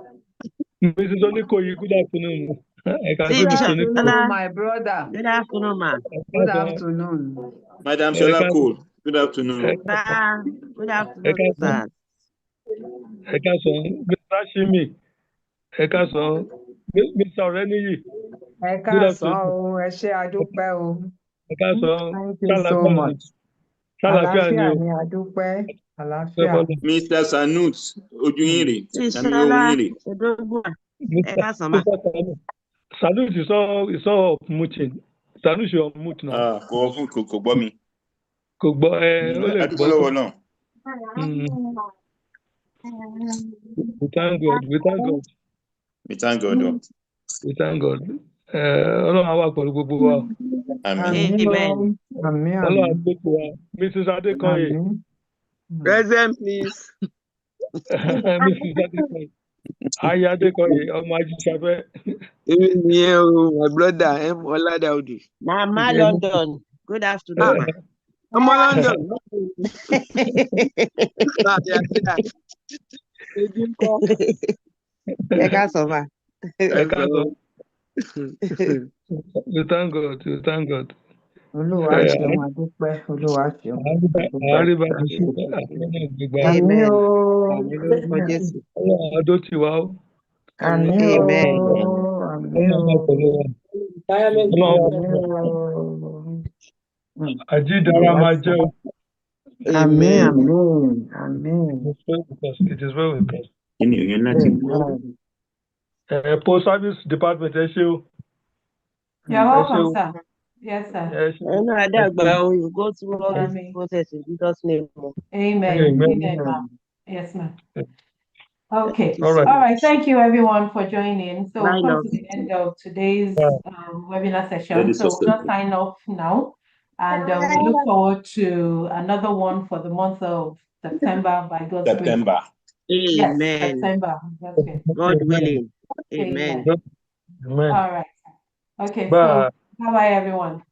Mrs. Onikoyi, good afternoon. I can see Good Mr. afternoon, Onikoyi. my brother. Good afternoon, ma. Good afternoon. Madam Shola Cole, good afternoon. Good afternoon, sir. Ekason, Mr. Shimi. Ekason, Mr. Oreniyi. Ẹ káàsán o, ẹ ṣé adúpẹ́ o. Ekason, Thank you so much. Àlàáfíà ni adúpẹ́. Àlàáfíà. Mr. Sanut Ojuyere, Salute is all muting. Salute you on mute now. Kò gbọ́ mi. Kò gbọ́ ó lè Adúpẹ́ lọ́wọ́ náà. We thank God. We thank God. We thank God. Ọlọ́run á wà pẹ̀lú gbogbo wa. Amen. Ọlọ́run á gbé wa. Mrs. Adekoye. Present, please. Mrs. Adekoye. Aya Adekoye, ọmọ Ajíṣafẹ́. My brother, Oladaudu. Mama London. Good afternoon, ma. Mama London. Ẹ káàsán, ma. We thank God. We thank God. Olúwa ṣeun adúpẹ́. Olúwa ṣeun. Amen. Ọlọ́run adó tì wá o. Àmín o. Àmín o. Àjídára máa jẹ́ o. Àmín. Àmín. It is well with us. Post service department ẹ ṣé o. You're welcome, sir. Yes, sir. You go through all this process in Jesus' name. Amen. Amen. Yes, ma'am. Okay. All right. Thank you, everyone, for joining. So we've come to the end of today's webinar session. So we'll just sign off now. And we look forward to another one for the month of September by God's grace. Yes, September. God willing. Amen. All right. Okay, Bye. so Bye-bye, everyone.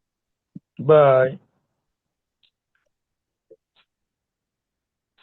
Bye.